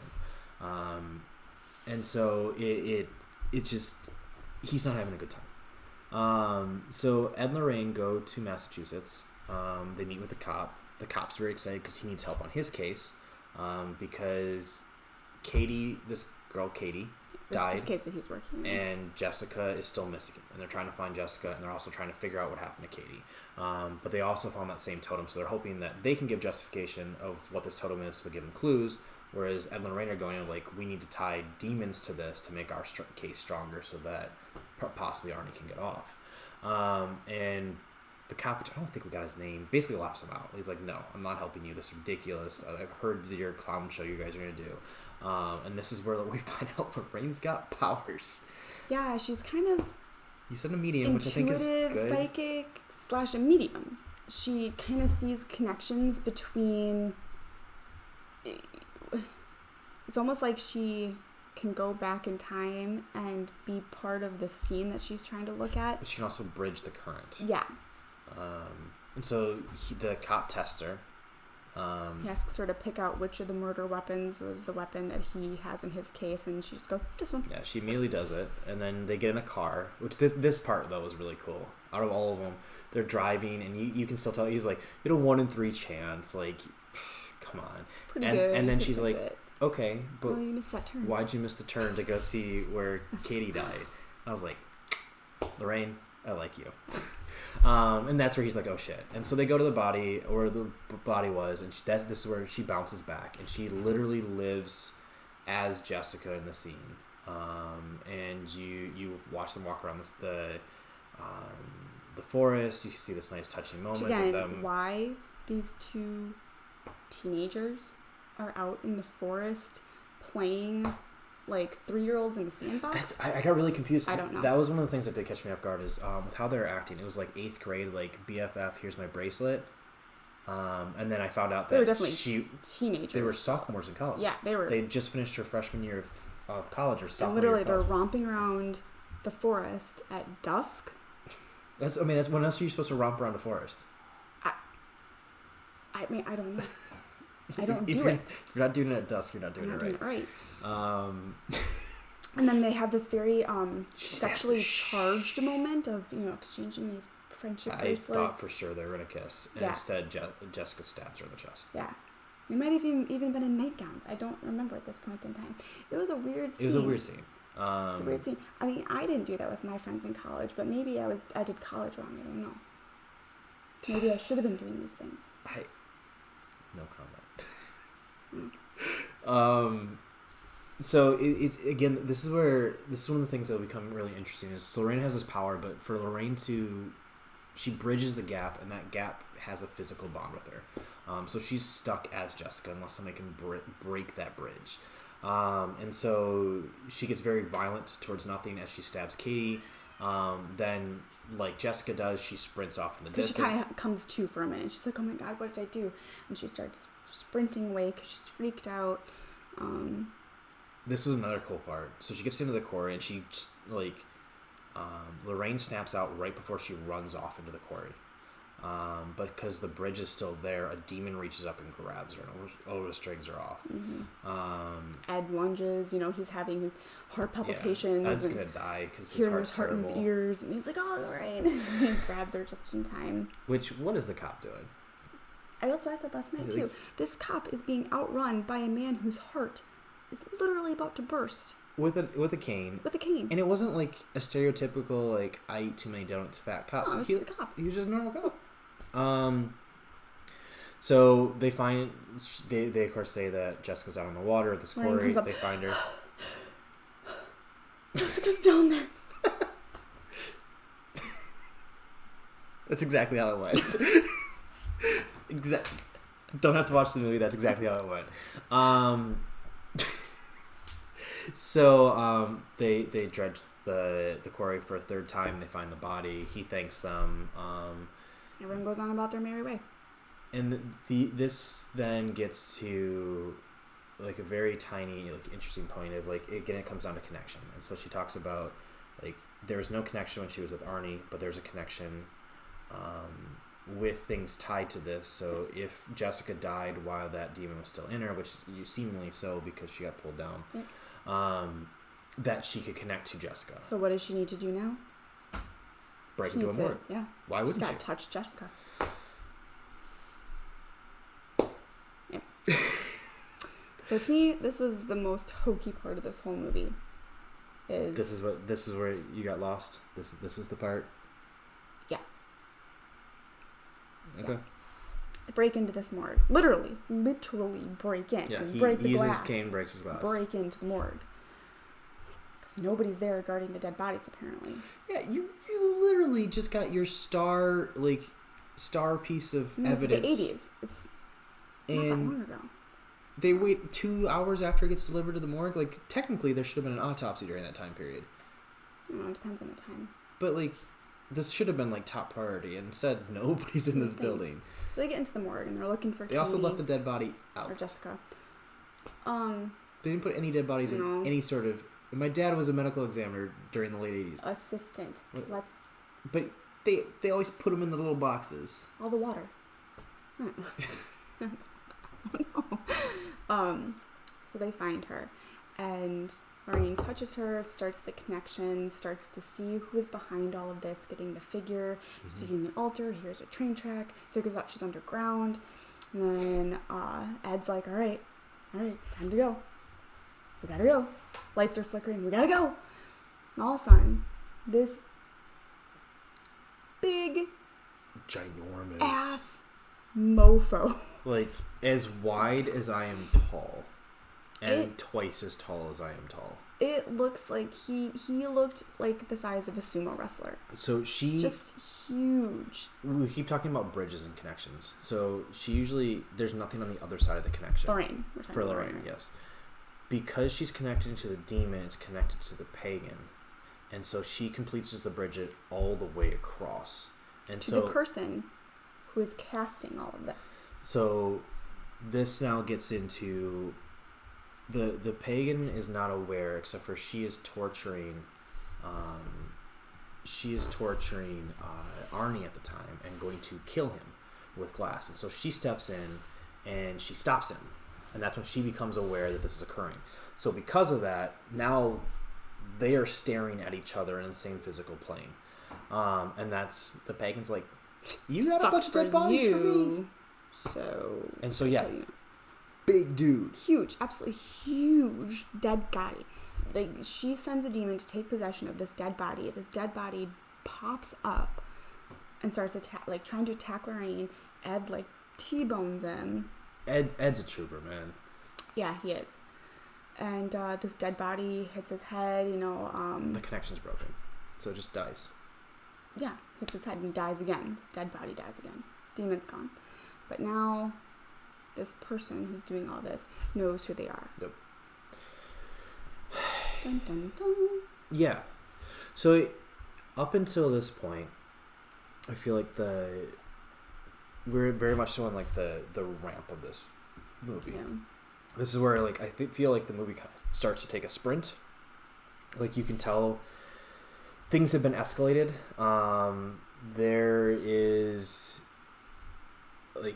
And so it just, he's not having a good time. So Ed and Lorraine go to Massachusetts. They meet with the cop. The cop's very excited because he needs help on his case, because this girl Katie died. This case that he's working on. And Jessica is still missing, and they're trying to find Jessica, and they're also trying to figure out what happened to Katie. But they also found that same totem, so they're hoping that they can give justification of what this totem is, so they give them clues. Whereas Ed and Lorraine are going like, we need to tie demons to this to make our case stronger, so that possibly Arnie can get off. And the cop, which I don't think we got his name, basically laughs him out. He's like, no, I'm not helping you. This is ridiculous. I've heard your clown show you guys are going to do. And this is where we find out Lorraine's got powers. Yeah, she's kind of You said a medium, which I think is good. Psychic / a medium. She kind of sees connections between... It's almost like she can go back in time and be part of the scene that she's trying to look at. But she can also bridge the current. Yeah. And so the cop tests her. He asks her to pick out which of the murder weapons was the weapon that he has in his case, and she just goes, this one. Yeah, she immediately does it, and then they get in a car, which this part, though, was really cool. Out of all of them, they're driving, and you can still tell, he's like, you had a 1 in 3 chance, like, come on. It's pretty good. And then she's like, okay, but you missed that turn. Why'd you miss the turn to go see where Katie died? I was like, Lorraine, I like you. And that's where he's like, oh shit. And so they go to the body, or the body was, and this is where she bounces back, and she literally lives as Jessica in the scene. And you watch them walk around the forest. You see this nice touching moment Again, of them. Why these two teenagers are out in the forest playing like 3-year-olds in the sandbox? I got really confused. I don't know. That was one of the things that did catch me off guard is with how they were acting. It was like 8th grade, like BFF, here's my bracelet. And then I found out that they were definitely teenagers. They were sophomores in college. Yeah, they were. They just finished her freshman year of college, or sophomore and literally, year of they're romping around the forest at dusk. That's when else are you supposed to romp around the forest? I mean, I don't know. I don't do it. If you're not doing it at dusk, you're not doing it right. Doing it right. And then they have this very sexually charged moment of exchanging these friendship bracelets. I thought for sure they were gonna kiss, and instead Jessica stabs her in the chest. Yeah, they might have even been in nightgowns. I don't remember at this point in time. It was a weird scene. It's a weird scene. I mean, I didn't do that with my friends in college, but maybe I did college wrong. I don't know. Maybe I should have been doing these things. No comment. So it's again, this is one of the things that will become really interesting is Lorraine has this power, but for Lorraine she bridges the gap, and that gap has a physical bond with her. So she's stuck as Jessica unless somebody can break that bridge. And so she gets very violent towards nothing as she stabs Katie. Then, like Jessica does, she sprints off in the distance. She kind of comes to for a minute. She's like, oh my god, what did I do? And she starts sprinting away because she's freaked out. This was another cool part. So she gets into the quarry, and she Lorraine snaps out right before she runs off into the quarry. But because the bridge is still there, a demon reaches up and grabs her and overstrags her off. Ed lunges, he's having heart palpitations. Yeah, Ed's gonna die because his hearing heart's his heart terrible. in his ears, and he's like, "Oh, Lorraine!" He grabs her just in time. What is the cop doing? That's what I said last night too. This cop is being outrun by a man whose heart is literally about to burst. With a cane. With a cane. And it wasn't like a stereotypical like I eat too many donuts fat cop. No, it was just a cop. He was just a normal cop. So they find they of course say that Jessica's out in the water at this quarry. They find her. Jessica's down there. That's exactly how it went. Don't have to watch the movie. That's exactly how it went. So they dredge the quarry for a third time. They find the body. He thanks them. Everyone goes on about their merry way. And this then gets to like a very tiny, like interesting point of like again it comes down to connection. And so she talks about like there was no connection when she was with Arnie, but there's a connection with things tied to this. So if Jessica died while that demon was still in her, which you seemingly so because she got pulled down, that she could connect to Jessica. So what does she need to do now? Break into a morgue. Yeah. Why wouldn't she? She's got to touch Jessica. Yep. So to me, this was the most hokey part of this whole movie. This is where you got lost. This is the part. Yeah. Okay. Yeah. Break into this morgue. Literally break in. Yeah, break the uses glass. his cane, breaks his glass. Break into the morgue. Because nobody's there guarding the dead bodies, apparently. Yeah, you literally just got your star piece of evidence. It's the 80s. It's not that long ago. They wait 2 hours after it gets delivered to the morgue. Like, technically, there should have been an autopsy during that time period. I don't know, it depends on the time. But, like, this should have been, like, top priority. And instead, nobody's in this building. So they get into the morgue, and they're looking for They also left the dead body out. Or Jessica. They didn't put any dead bodies in any sort of... My dad was a medical examiner during the late 80s. Assistant. But they always put them in the little boxes. All the water. So they find her, and Lorraine touches her, starts the connection, starts to see who is behind all of this, getting the figure, seeing the altar, hears a train track, figures out she's underground, and then Ed's like, all right, time to go. We gotta go. Lights are flickering, we gotta go. And all of a sudden, this big ginormous ass mofo, like as wide as I am tall and twice as tall as I am tall. It looks like he looked like the size of a sumo wrestler. So she just huge. We keep talking about bridges and connections. So she usually there's nothing on the other side of the connection. Lorraine. For Lorraine, yes. Because she's connected to the demon, it's connected to the pagan. And so she completes the bridge all the way across. And to the person who is casting all of this. So this now gets into the pagan is not aware, except for she is torturing Arnie at the time and going to kill him with glass. And so she steps in and she stops him. And that's when she becomes aware that this is occurring. So because of that, now they are staring at each other in the same physical plane. And that's the pagan's like, you got a bunch of dead bodies for me. So yeah, big dude, huge, absolutely huge dead body. Like she sends a demon to take possession of this dead body. This dead body pops up and starts trying to attack Lorraine. Ed T-bones him. Ed's a trooper, man. Yeah, he is. And this dead body hits his head. The connection's broken, so it just dies. Yeah, hits his head and he dies again. This dead body dies again. Demon's gone. But now, this person who's doing all this knows who they are. Yep. Dun, dun, dun. Yeah. So, up until this point, I feel like we're very much so on the ramp of this movie. Yeah. This is where I feel like the movie kind of starts to take a sprint. Like you can tell things have been escalated. There is like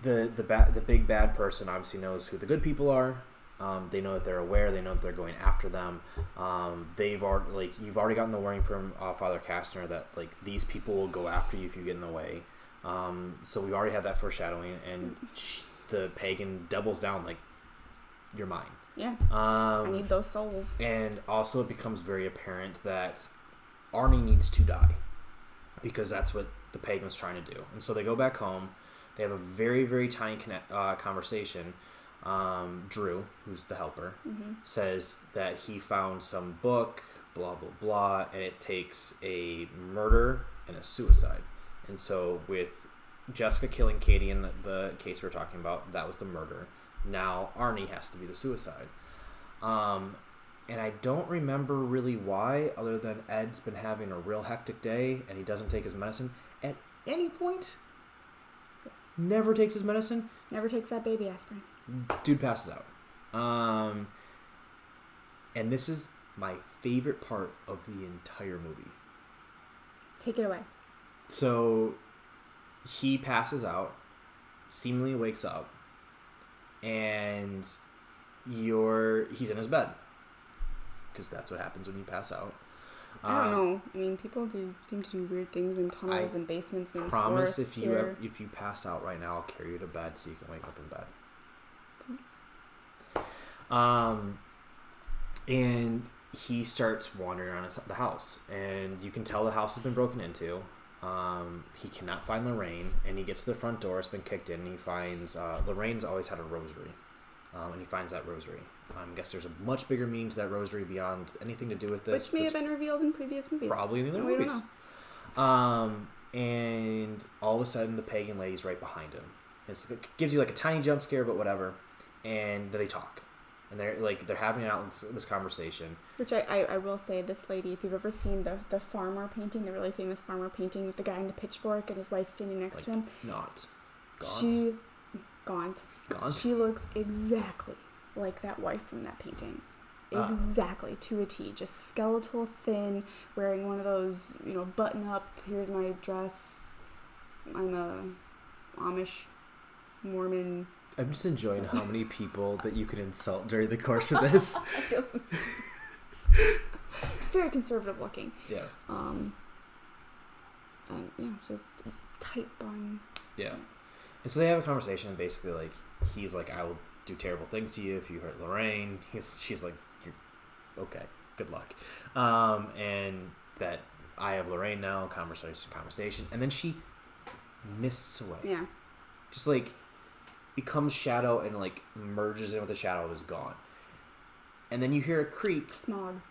the big bad person obviously knows who the good people are. They know that they're aware. They know that they're going after them. You've already gotten the warning from Father Kastner that like these people will go after you if you get in the way. So we already had that foreshadowing, and the pagan doubles down like, you're mine. Yeah. I need those souls. And also it becomes very apparent that Arnie needs to die because that's what the pagan's trying to do. And so they go back home. They have a very, very tiny conversation. Drew, who's the helper, says that he found some book, blah, blah, blah, and it takes a murder and a suicide. And so with Jessica killing Katie in the case we were talking about, that was the murder. Now Arnie has to be the suicide. And I don't remember really why, other than Ed's been having a real hectic day and he doesn't take his medicine at any point. Never takes his medicine. Never takes that baby aspirin. Dude passes out. And this is my favorite part of the entire movie. Take it away. So he passes out, seemingly wakes up, and he's in his bed. Because that's what happens when you pass out. I don't know. I mean, people seem to do weird things in tunnels and basements and promise forests if you pass out right now, I'll carry you to bed so you can wake up in bed. And he starts wandering around the house, and you can tell the house has been broken into. He cannot find Lorraine, and he gets to the front door. It's been kicked in, and he finds Lorraine's always had a rosary, and he finds that rosary. I guess there's a much bigger meaning to that rosary beyond anything to do with this, which may have been revealed in previous movies. Probably in the other movies. And all of a sudden, the pagan lady's right behind him. It gives you like a tiny jump scare, but whatever. And then they talk. And they're having out this conversation. Which I will say, this lady, if you've ever seen the farmer painting, the really famous farmer painting with the guy in the pitchfork and his wife standing next to him. Gaunt. She looks exactly like that wife from that painting. Exactly, to a T. Just skeletal, thin, wearing one of those, button up, here's my dress, I'm a Amish Mormon. I'm just enjoying how many people that you can insult during the course of this. It's very conservative looking. Yeah. And just tight bun. Yeah. And so they have a conversation, and basically, like, he's like, I will do terrible things to you if you hurt Lorraine. She's like, okay, good luck. And that I have Lorraine now, conversation. And then she mists away. Yeah. Just like becomes shadow and like merges in with the shadow is gone. And then you hear a creak. Smog.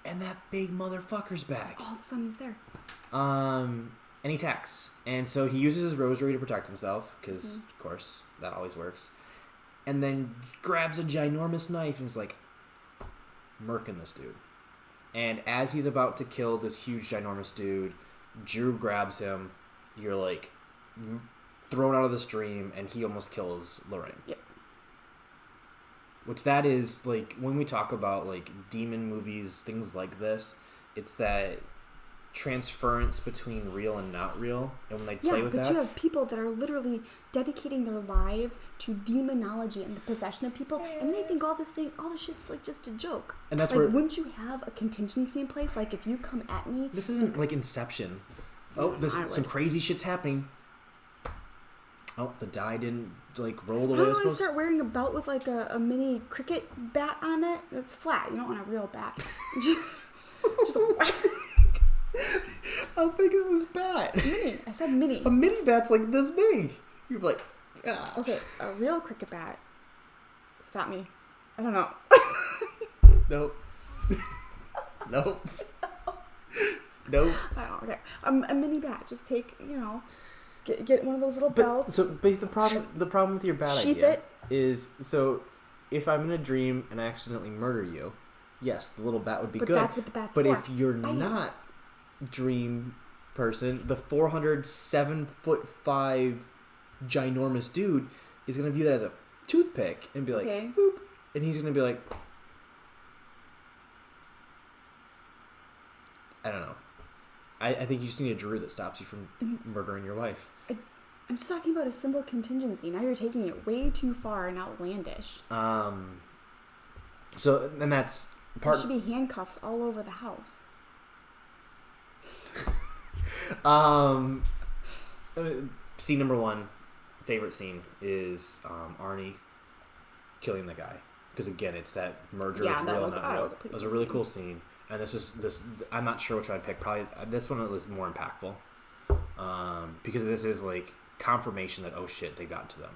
And that big motherfucker's back. Just all of a sudden he's there. And he attacks. And so he uses his rosary to protect himself, because, of course, that always works. And then grabs a ginormous knife and is like, murking this dude. And as he's about to kill this huge, ginormous dude, Drew grabs him. You're like thrown out of the stream, and he almost kills Lorraine. Yep. Which that is, like, when we talk about, like, demon movies, things like this, it's that transference between real and not real. And when they play with that... Yeah, but you have people that are literally dedicating their lives to demonology and the possession of people, and they think all this shit's, like, just a joke. And that's like, where... wouldn't you have a contingency in place? Like, if you come at me... This isn't, like, Inception. Oh, some crazy shit's happening. Oh, the die didn't, like, roll the way it was supposed to. Start wearing a belt with, like, a mini cricket bat on it. It's flat. You don't want a real bat. Just How big is this bat? Mini. I said mini. A mini bat's, like, this big. You're like, ah. Okay, a real cricket bat. Stop me. I don't know. Nope. Nope. Nope. I don't know. Okay. A mini bat. Just take, get one of those little belts. But the problem with your bat idea is, so if I'm in a dream and I accidentally murder you, yes, the little bat would be good. But that's what the bat's for. But if you're not dream person, the 407'5" ginormous dude is gonna view that as a toothpick and be like, boop, and he's gonna be like, I don't know. I think you just need a druid that stops you from murdering your wife. I'm just talking about a simple contingency. Now you're taking it way too far and outlandish. So, and that's part... There should be handcuffs all over the house. Scene number 1, favorite scene, is Arnie killing the guy. Because again, it's that merger of real and not real. It was a really cool scene. And this I'm not sure which one I'd pick. Probably this one was more impactful. Because this is like confirmation that, oh shit, they got to them.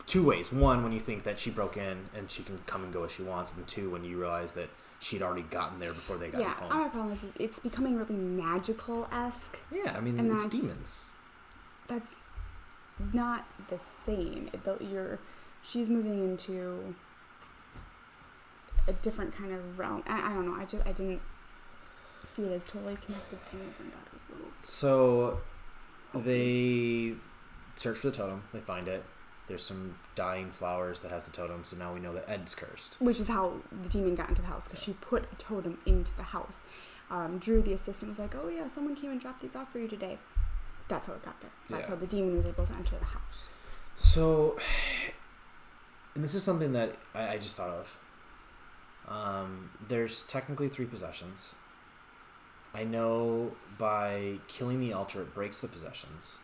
2 ways. 1, when you think that she broke in and she can come and go as she wants. And 2, when you realize that she'd already gotten there before they got home. Our problem is it's becoming really magical-esque. Yeah, I mean, it's demons. That's not the same. She's moving into a different kind of realm. I don't know. I didn't see it as totally connected things, and thought it was a little... So they search for the totem. They find it. There's some dying flowers that has the totem, so now we know that Ed's cursed. Which is how the demon got into the house, because she put a totem into the house. Drew, the assistant, was like, oh yeah, someone came and dropped these off for you today. That's how it got there. So that's how the demon was able to enter the house. So, and this is something that I just thought of. There's technically 3 possessions. I know by killing the altar, it breaks the possessions.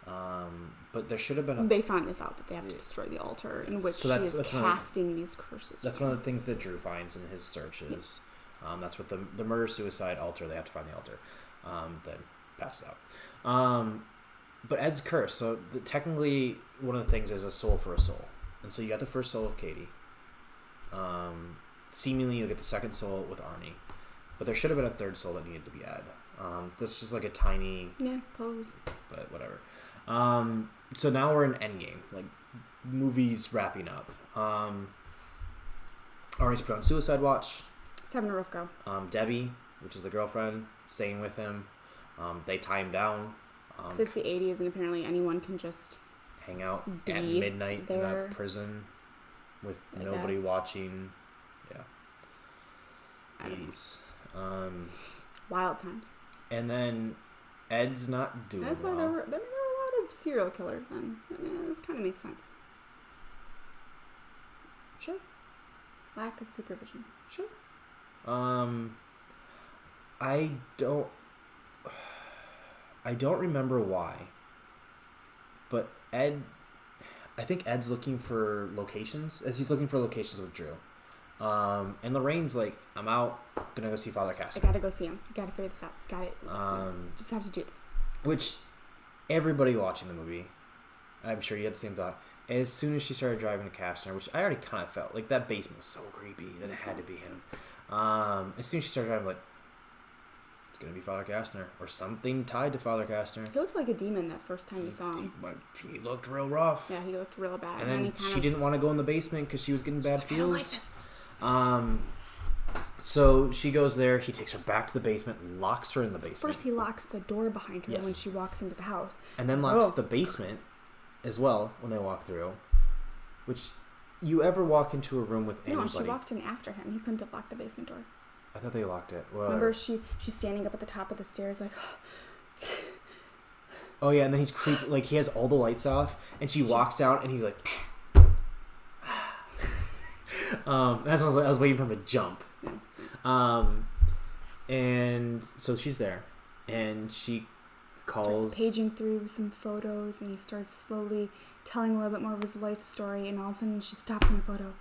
But there should have been They found this out, that they have to destroy the altar in which she is casting these curses. That's one of the things that Drew finds in his searches. That's what the murder-suicide altar, they have to find the altar. Then pass out. But Ed's cursed, so technically one of the things is a soul for a soul. And so you got the first soul with Katie. Seemingly you'll get the second soul with Arnie. But there should have been a third soul that needed to be Ed. That's just like a tiny... Yeah, I suppose. But whatever. So now we're in Endgame. Like, movie's wrapping up. Arnie's put on suicide watch. It's having a rough go. Debbie, which is the girlfriend, staying with him. They tie him down. Because it's the 80s, and apparently anyone can just hang out at midnight in a prison with nobody watching. Yeah. 80s. Wild times. And then Ed's not doing well. That's why there were a lot of serial killers then. I mean, this kind of makes sense. Sure. Lack of supervision. Sure. I don't remember why, but I think Ed's looking for locations, as he's looking for locations with Drew. And Lorraine's like, I'm out, gonna go see Father Castle. I gotta go see him. Gotta figure this out. Got it. Just have to do this. Which, everybody watching the movie, I'm sure you had the same thought, as soon as she started driving to Castner, which I already kind of felt, like that basement was so creepy that it had to be him. As soon as she started driving, I'm like, it's gonna be Father Castner, or something tied to Father Castner. He looked like a demon that first time you saw him. He looked real rough. Yeah, he looked real bad. And then she didn't want to go in the basement because she was getting bad feels. So she goes there. He takes her back to the basement, locks her in the basement. First, he locks the door behind her when she walks into the house. And then locks the basement as well when they walk through. Which, you ever walk into a room with anybody... No, she walked in after him. He couldn't have locked the basement door. I thought they locked it. Well, remember, she's standing up at the top of the stairs like... Oh, yeah, and then he's like, he has all the lights off, and she walks down, and he's like... That's what I was waiting for him to jump. Yeah. And so she's there, and she calls... Starts paging through some photos, and he starts slowly telling a little bit more of his life story, and all of a sudden she stops in a photo.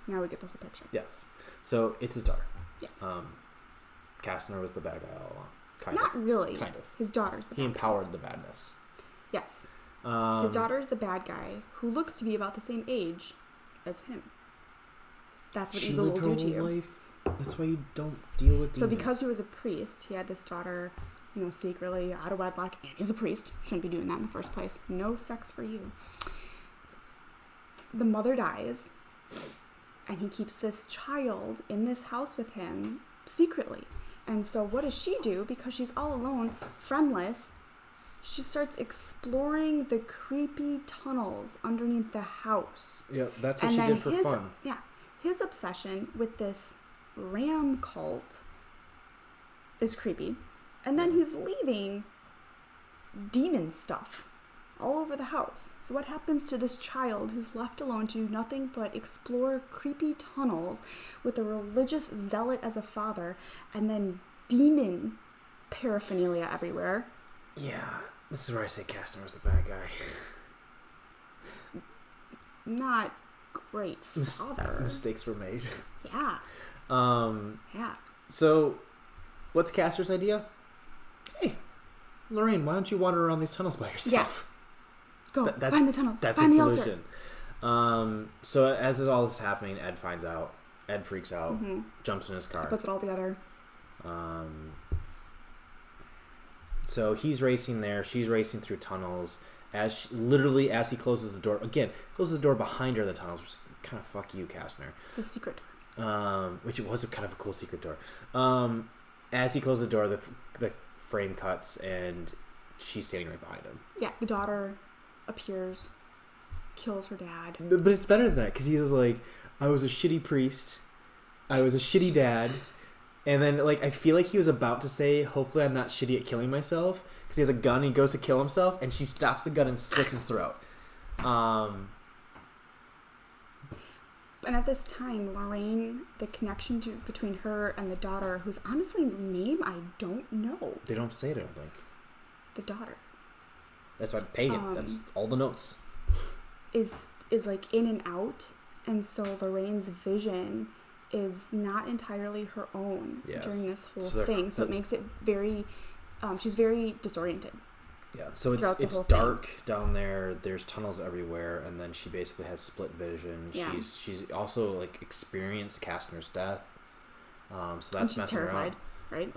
Now we get the whole picture. Yes. So it's his daughter. Yeah. Kastner was the bad guy all along. Not really. Kind of. His daughter's the bad guy. He empowered the badness. Yes. His daughter's the bad guy who looks to be about the same age as him. That's what evil will do to you. Life. That's why you don't deal with demons. So because he was a priest, he had this daughter, secretly out of wedlock, and he's a priest. Shouldn't be doing that in the first place. No sex for you. The mother dies, and he keeps this child in this house with him secretly. And so what does she do? Because she's all alone, friendless, she starts exploring the creepy tunnels underneath the house. Yeah, that's what she did for fun. Yeah. his obsession with this ram cult is creepy. And then he's leaving demon stuff all over the house. So what happens to this child who's left alone to do nothing but explore creepy tunnels with a religious zealot as a father, and then demon paraphernalia everywhere? Yeah, this is where I say Castner was the bad guy. Not great father. Mistakes were made. Yeah. Yeah. So, what's Castor's idea? Hey, Lorraine, why don't you wander around these tunnels by yourself? Go, find the tunnels, that's find the the solution. altar. So as all this is happening, Ed finds out. Ed freaks out, jumps in his car. He puts it all together. So he's racing there. She's racing through tunnels. As he closes the door, closes the door behind her in the tunnels, which is kind of fuck you, Castner. It's a secret door. Which it was kind of a cool secret door. As he closes the door, the frame cuts and she's standing right behind him. Yeah, the daughter appears, kills her dad. But it's better than that, because he was like, I was a shitty priest, I was a shitty dad, and then like I feel like he was about to say, hopefully I'm not shitty at killing myself, because he has a gun, he goes to kill himself, and she stops the gun and slits his throat. And at this time, Lorraine, the connection between her and the daughter, whose honestly name I don't know. They don't say it, I don't think. The daughter. That's why pagan. That's all the notes. Is like in and out, and so Lorraine's vision is not entirely her own during this whole thing. So it makes it very. She's very disoriented. Yeah. So it's dark down there. There's tunnels everywhere, and then she basically has split vision. Yeah. She's also like experienced Castner's death. So that's messing terrified. Her up. Right?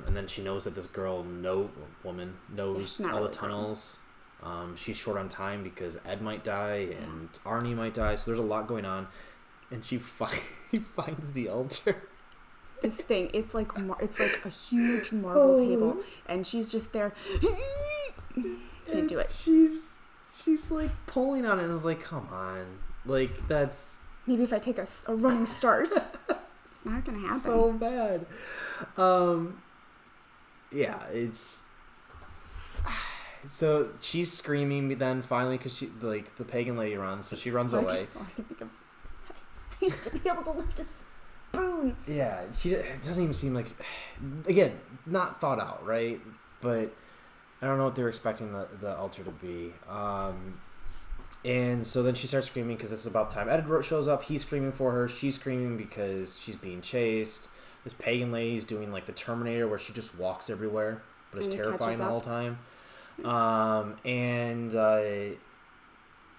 And then she knows that this woman knows all the tunnels. She's short on time because Ed might die and Arnie might die. So there's a lot going on, and she finds the altar. This thing, it's like a huge marble table, and she's just there. Can't do it. She's like pulling on it, and is like, come on, like that's maybe if I take a running start. It's not gonna happen. So bad. Yeah, it's. So she's screaming then finally because she like the pagan lady runs, so she runs away. I can think of. I used to be able to lift a spoon. Yeah, it doesn't even seem like. Again, not thought out, right? But I don't know what they were expecting the altar to be. And so then she starts screaming because this is about time. Ed shows up. He's screaming for her. She's screaming because she's being chased. This pagan lady's doing like the Terminator where she just walks everywhere, but is terrifying the whole time.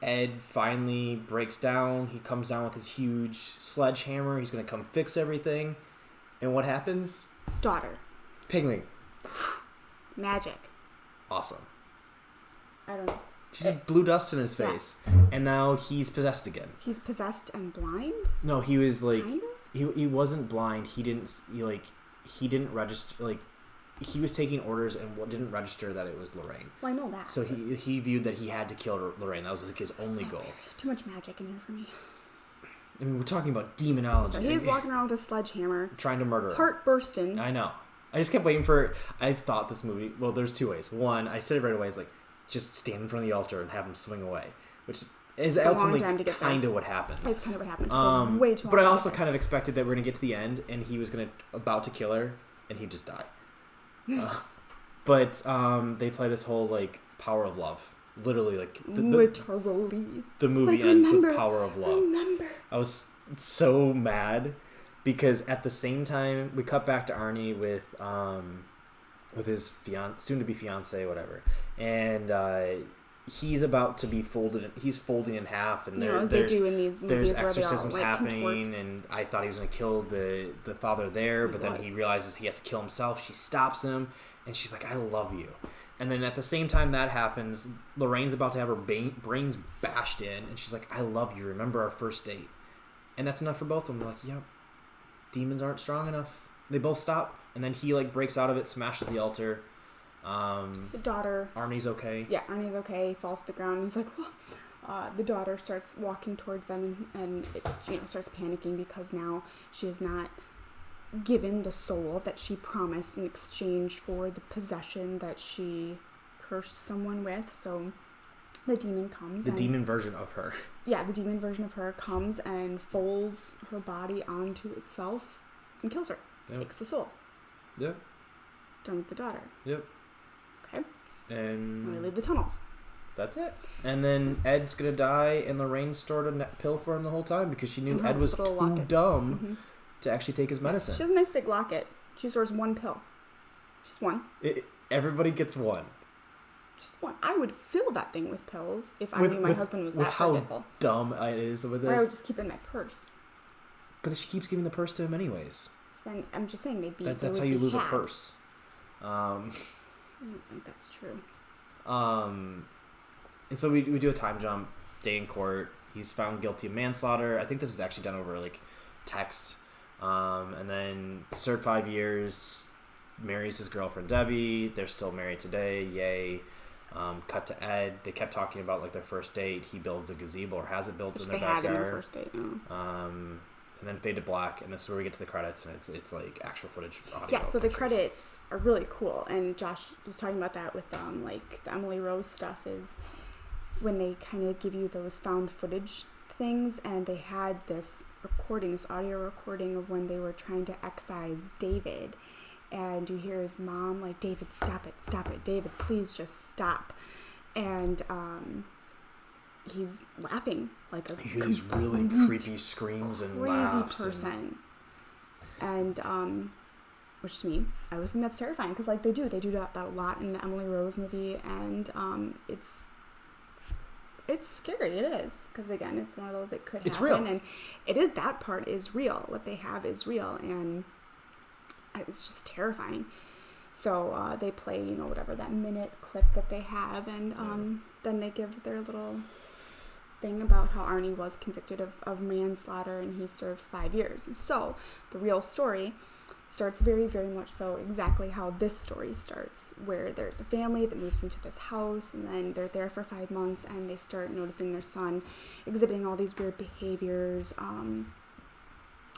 Ed finally breaks down. He comes down with his huge sledgehammer. He's going to come fix everything. And what happens? Daughter. Pigling. Magic. Awesome. I don't know. She just blew dust in his face. And now he's possessed again. He's possessed and blind? No, he was like... Kind of? He wasn't blind. He didn't register... Like, he was taking orders and didn't register that it was Lorraine. Well, I know that. So he viewed that he had to kill Lorraine. That was like his only goal. Weird. Too much magic in here for me. I mean, we're talking about demonology. So he's walking around with a sledgehammer. Trying to murder her. Heart bursting. I know. I just kept waiting for... I thought this movie... Well, there's two ways. One, I said it right away. It's like, just stand in front of the altar and have him swing away. Which is ultimately kind of what happens. That's kind of what happened. Way too long. But I also kind of expected that we're going to get to the end and he was about to kill her and he'd just die. But they play this whole like power of love. Literally, like literally. The movie ends with power of love. I was so mad because at the same time we cut back to Arnie with his soon to be fiance, whatever, and he's about to be folded. He's folding in half, and as they do in these movies there's exorcisms where they all, happening. And I thought he was going to kill the father there, but then he realizes he has to kill himself. She stops him, and she's like, "I love you." And then at the same time that happens, Lorraine's about to have her brains bashed in, and she's like, "I love you. Remember our first date?" And that's enough for both of them. They're like, "Yep, demons aren't strong enough." They both stop, and then he like breaks out of it, smashes the altar. The daughter. Arnie's okay. Yeah, Arnie's okay. Falls to the ground. And he's like, the daughter starts walking towards them and it, starts panicking because now she is not given the soul that she promised in exchange for the possession that she cursed someone with. So the demon comes. The demon version of her. Yeah, the demon version of her comes and folds her body onto itself and kills her. Yep. Takes the soul. Yep. Done with the daughter. Yep. Okay. And we leave the tunnels. That's it. And then Ed's gonna die, and Lorraine stored a pill for him the whole time because she knew Ed was too dumb to actually take his medicine. She has a nice big locket. She stores one pill. Just one. Everybody gets one. Just one. I would fill that thing with pills if I knew my husband was that forgetful. How dumb it is with this. Or I would just keep it in my purse. But she keeps giving the purse to him anyways. So then I'm just saying they'd be. That's how you lose a purse. I don't think that's true. And so we do a time jump. Day in court. He's found guilty of manslaughter. I think this is actually done over like text. And then served 5 years. Marries his girlfriend Debbie. They're still married today. Yay. Cut to Ed. They kept talking about like their first date. He builds a gazebo or has it built in their backyard. They had in their first date. And then fade to black, and this is where we get to the credits, and it's like actual footage. Audio yeah, so pictures. The credits are really cool, and Josh was talking about that with like the Emily Rose stuff is when they kind of give you those found footage things, and they had this audio recording of when they were trying to excise David, and you hear his mom like, David, stop it, David, please just stop, and he's laughing like a these really creepy screams and laughs. Crazy person. And which is me. I would think that's terrifying because like they do that a lot in the Emily Rose movie, and it's scary. It is, because again, it's one of those, it could happen. It's real. And it is, that part is real. What they have is real, and it's just terrifying. So they play, whatever that minute clip that they have, and then they give their little thing about how Arnie was convicted of manslaughter and he served 5 years. So the real story starts very, very much so exactly how this story starts, where there's a family that moves into this house, and then they're there for 5 months, and they start noticing their son exhibiting all these weird behaviors, and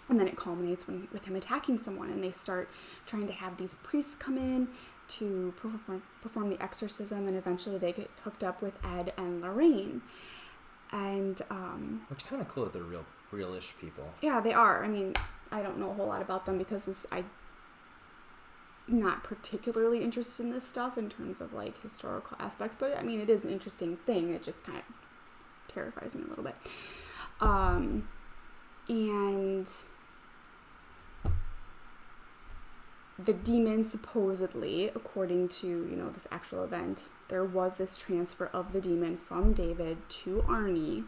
then it culminates with him attacking someone, and they start trying to have these priests come in to perform the exorcism, and eventually they get hooked up with Ed and Lorraine. And which is kind of cool that they're real-ish people. Yeah, they are. I mean, I don't know a whole lot about them because I'm not particularly interested in this stuff in terms of like historical aspects, but I mean, it is an interesting thing. It just kind of terrifies me a little bit. And the demon, supposedly, according to, this actual event, there was this transfer of the demon from David to Arnie.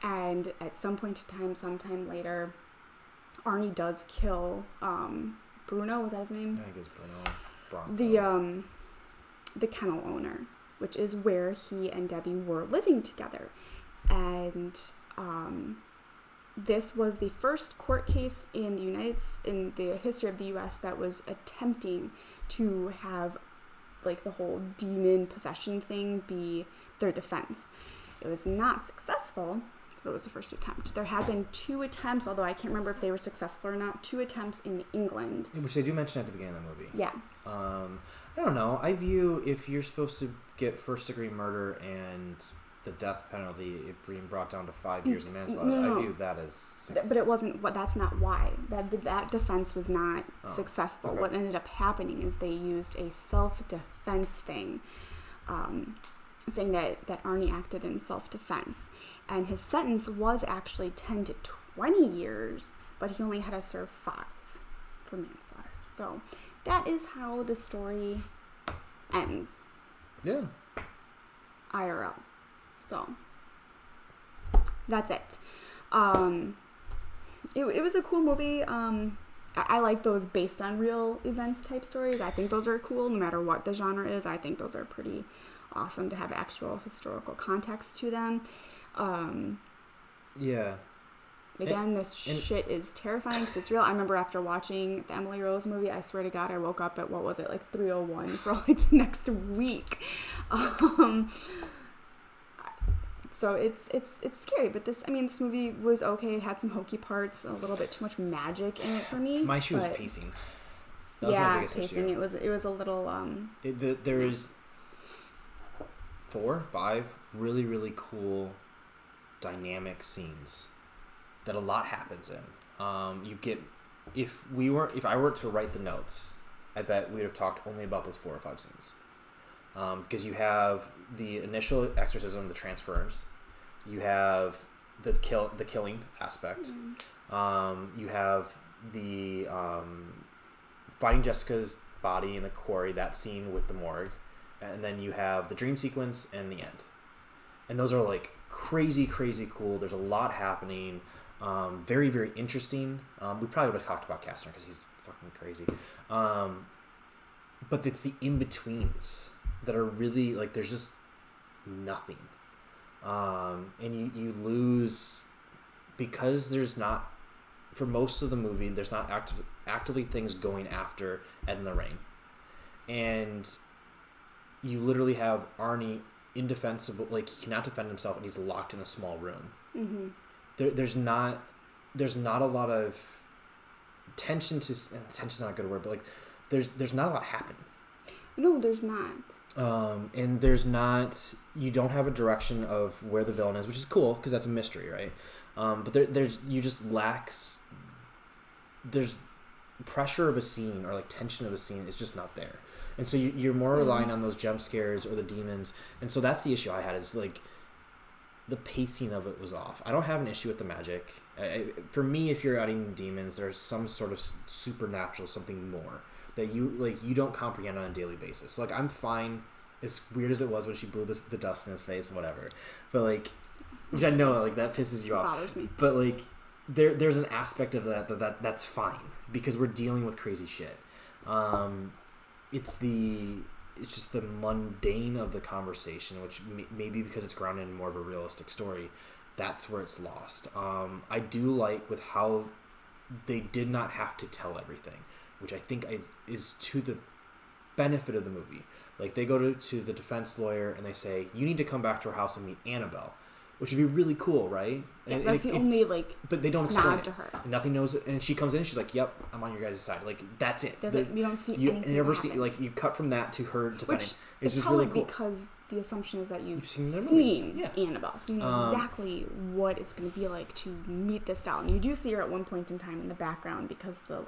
And at some point in time, sometime later, Arnie does kill Bruno, was that his name? I think it's Bruno. The kennel owner, which is where he and Debbie were living together. And this was the first court case in the history of the U.S. that was attempting to have like the whole demon possession thing be their defense. It was not successful, but it was the first attempt. There had been 2 attempts, although I can't remember if they were successful or not, 2 attempts in England. Which they do mention at the beginning of the movie. Yeah. I don't know. I view if you're supposed to get first-degree murder and the death penalty being brought down to 5 years of manslaughter, no. I view that as but it wasn't. That's not why that defense was not successful. Okay. What ended up happening is they used a self-defense thing, saying that Arnie acted in self-defense, and his sentence was actually 10 to 20 years, but he only had to serve 5 for manslaughter. So that is how the story ends. Yeah. IRL. So that's it. It was a cool movie. I like those based on real events type stories. I think those are cool no matter what the genre is. I think those are pretty awesome to have actual historical context to them. Yeah. Again, this shit is terrifying because it's real. I remember after watching the Emily Rose movie, I swear to God, I woke up at, 3:01 for like the next week. So it's scary, but this movie was okay. It had some hokey parts, a little bit too much magic in it for me. My issue was pacing. That was my biggest pacing. issue. It was a little There is 4, 5 really, really cool dynamic scenes that a lot happens in. You get if I were to write the notes, I bet we'd have talked only about those 4 or 5 scenes. Because you have the initial exorcism, the transfers, you have the killing aspect, you have the finding Jessica's body in the quarry, that scene with the morgue, and then you have the dream sequence and the end. And those are like crazy, crazy cool. There's a lot happening. Very, very interesting. We probably would have talked about Castner because he's fucking crazy. But it's the in-betweens that are really, like, there's just nothing. And you lose because there's not, for most of the movie, there's not actively things going after Ed and Lorraine. And you literally have Arnie indefensible, like, he cannot defend himself and he's locked in a small room. Mm-hmm. There's not a lot of tension's not a good word, but like there's not a lot happening. No, there's not. And there's not, you don't have a direction of where the villain is, which is cool because that's a mystery, right? But there's you just lacks, there's pressure of a scene or like tension of a scene is just not there. And so you're more relying on those jump scares or the demons. And so that's the issue I had, is like the pacing of it was off. I don't have an issue with the magic. For me, if you're adding demons, there's some sort of supernatural, something more that you don't comprehend on a daily basis. So, like, I'm fine, as weird as it was when she blew the dust in his face and whatever. But like, which I know, like, that pisses you off. Bothers me. But like, there's an aspect of that's fine because we're dealing with crazy shit. It's just the mundane of the conversation, which maybe because it's grounded in more of a realistic story, that's where it's lost. I do like with how they did not have to tell everything, which I think is to the benefit of the movie. Like, they go to the defense lawyer and they say, you need to come back to our house and meet Annabelle, which would be really cool, right? Yeah, and that's the only, like, but they don't explain nod it. to her. And nothing knows it. And she comes in, she's like, yep, I'm on your guys' side. Like, that's it. We don't see anything never happen. see, like, you cut from that to her defending. Which it's is just probably really cool. because the assumption is that you've seen Yeah. Annabelle. So you know exactly what it's going to be like to meet this doll. And you do see her at one point in time in the background because the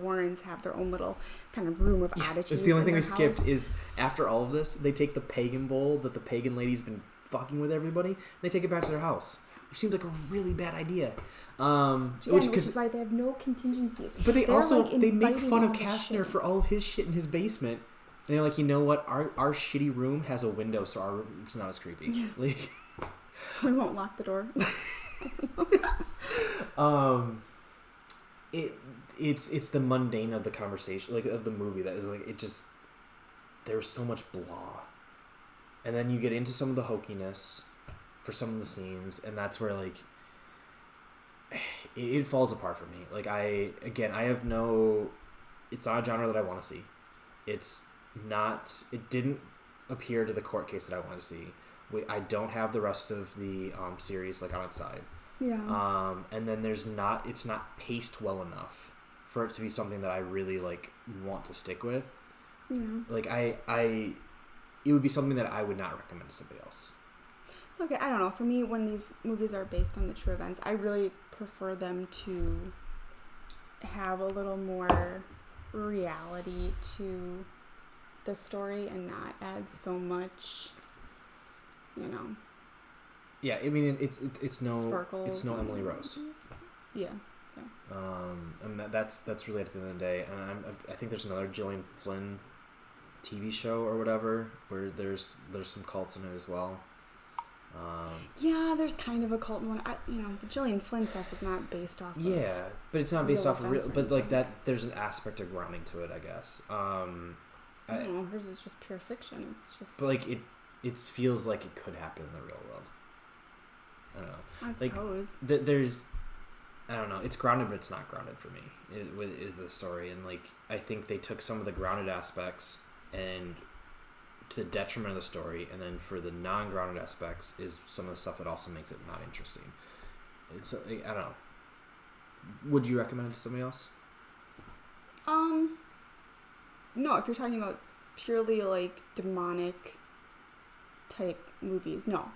Warrens have their own little kind of room of oddities. It's the only thing we house. skipped is after all of this, they take the pagan bowl that the pagan lady's been fucking with everybody, and they take it back to their house, which seems like a really bad idea. Which is why they have no contingencies. But they also like, they make fun of all this Kastner shit. for all of his shit in his basement. And they're like, you know what? Our shitty room has a window, so our room's not as creepy. Yeah. Like, we won't lock the door. It's the mundane of the conversation, like, of the movie, that is like, it just, there's so much blah. And then you get into some of the hokiness for some of the scenes, and that's where, like, it falls apart for me. Like, it's not a genre that I want to see. It didn't appear to the court case that I wanted to see. I don't have the rest of the series, like, on its side. Yeah. And then it's not paced well enough for it to be something that I really, like, want to stick with. Yeah. Like, it would be something that I would not recommend to somebody else. It's okay. I don't know. For me, when these movies are based on the true events, I really prefer them to have a little more reality to the story and not add so much, Yeah, I mean, it's no sparkles. It's no Emily Rose. Yeah. And that's really at the end of the day. And I think there's another Gillian Flynn TV show or whatever where there's some cults in it as well. Yeah, there's kind of a cult one. The Gillian Flynn stuff is not based off. Yeah, but it's not based off of real. But like anything. that, there's an aspect of grounding to it, I guess. I don't know. Hers is just pure fiction. It's just. But like it feels like it could happen in the real world. I don't know. I suppose. Like, there's, I don't know. It's grounded, but it's not grounded for me. Is the story, and like I think they took some of the grounded aspects and to the detriment of the story, and then for the non-grounded aspects is some of the stuff that also makes it not interesting. It's I don't know. Would you recommend it to somebody else? No, if you're talking about purely like demonic type movies, no.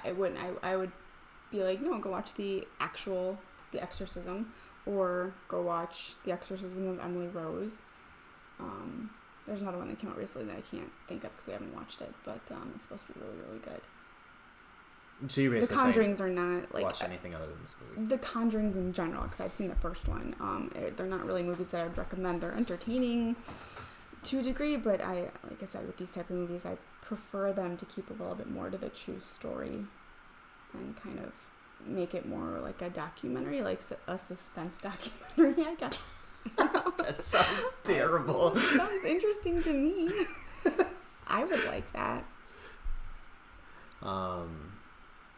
I wouldn't. I would be like, no, go watch The Exorcism, or go watch The Exorcism of Emily Rose. There's another one that came out recently that I can't think of because we haven't watched it, but it's supposed to be really, really good. So you're basically The Conjurings are not like watch anything other than this movie. The Conjurings in general, because I've seen the first one. They're not really movies that I'd recommend. They're entertaining to a degree, but like I said, with these type of movies, I prefer them to keep a little bit more to the true story and kind of make it more like a documentary, like a suspense documentary, I guess. That sounds terrible. Sounds interesting to me. I would like that.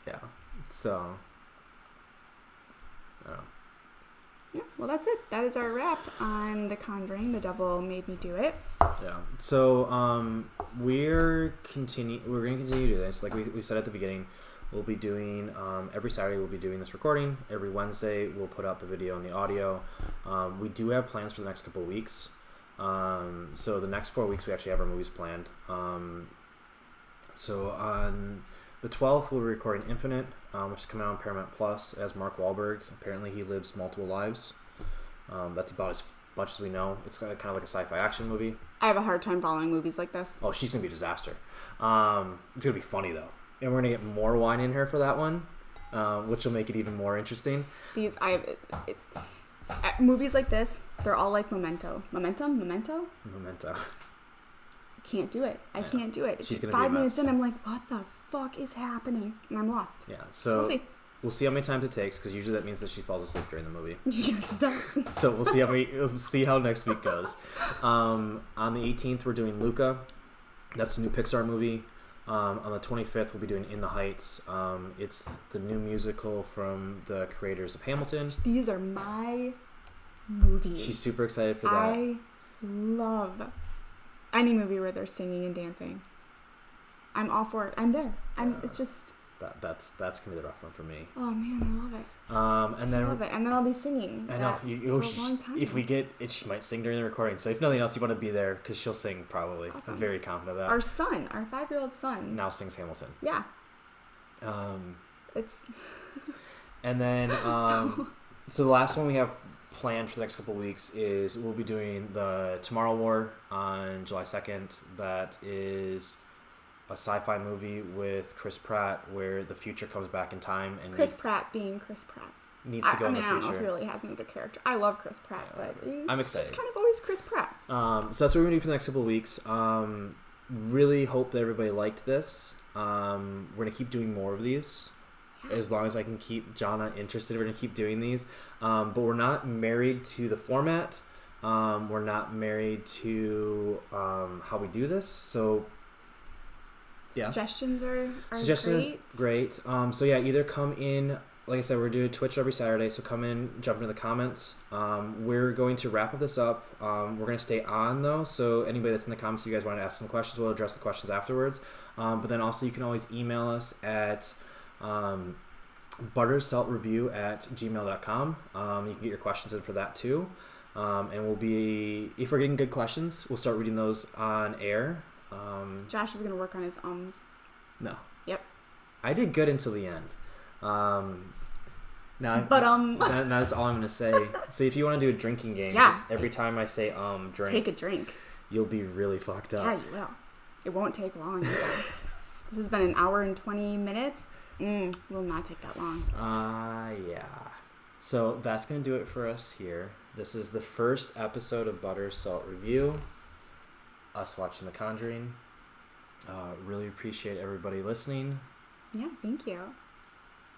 Yeah. So, I don't know. Yeah, well, that's it. That is our wrap on The Conjuring. The Devil Made Me Do It. Yeah. So, we're going to continue to do this. Like we said at the beginning, we'll be doing, every Saturday we'll be doing this recording. Every Wednesday we'll put out the video and the audio. We do have plans for the next couple of weeks. So the next 4 weeks we actually have our movies planned. So on the 12th we'll be recording Infinite, which is coming out on Paramount Plus as Mark Wahlberg. Apparently he lives multiple lives. That's about as much as we know. It's kind of like a sci-fi action movie. I have a hard time following movies like this. Oh, she's going to be a disaster. It's going to be funny though. And we're going to get more wine in her for that one, which will make it even more interesting. Movies like this, they're all like Memento. Memento? Can't do it. I can't do it. She's gonna 5 be a minutes mess. in, I'm like, what the fuck is happening? And I'm lost. Yeah, so we'll see how many times it takes, because usually that means that she falls asleep during the movie. Yes, it does. So we'll see how next week goes. On the 18th, we're doing Luca. That's a new Pixar movie. On the 25th, we'll be doing In the Heights. It's the new musical from the creators of Hamilton. These are my movies. She's super excited for that. I love any movie where they're singing and dancing. I'm all for it. I'm there. It's just that's gonna be the rough one for me. Oh man, I love it. And then I love it, and then I'll be singing. I know for a long time. If we get it, she might sing during the recording. So if nothing else, you want to be there because she'll sing probably. Awesome. I'm very confident of that. Our 5-year-old son, now sings Hamilton. Yeah. It's. And then so the last one we have planned for the next couple of weeks is we'll be doing the Tomorrow War on July 2nd. That is a sci-fi movie with Chris Pratt where the future comes back in time and Chris Pratt being Chris Pratt needs to go in the future. I don't know if he really has another character. I love Chris Pratt, but I'm excited. He's kind of always Chris Pratt. So that's what we're gonna do for the next couple of weeks. Really hope that everybody liked this. We're gonna keep doing more of these. As long as I can keep Johnna interested, we're going to keep doing these. But we're not married to the format. We're not married to how we do this. So, yeah. Suggestions are great. So, yeah, either come in. Like I said, we're doing Twitch every Saturday. So, come in, jump into the comments. We're going to wrap this up. We're going to stay on, though. So, anybody that's in the comments, if you guys want to ask some questions, we'll address the questions afterwards. But then also, you can always email us at buttersaltreview@gmail.com. You can get your questions in for that too. And we'll be, if we're getting good questions, we'll start reading those on air. Josh is going to work on his ums. No. Yep. I did good until the end. That's all I'm going to say. So if you want to do a drinking game, just every time I say drink, take a drink. You'll be really fucked up. Yeah, you will. It won't take long. This has been an hour and 20 minutes. Will not take that long. Yeah. So that's going to do it for us here. This is the first episode of Butter Salt Review. Us watching The Conjuring. Really appreciate everybody listening. Yeah, thank you.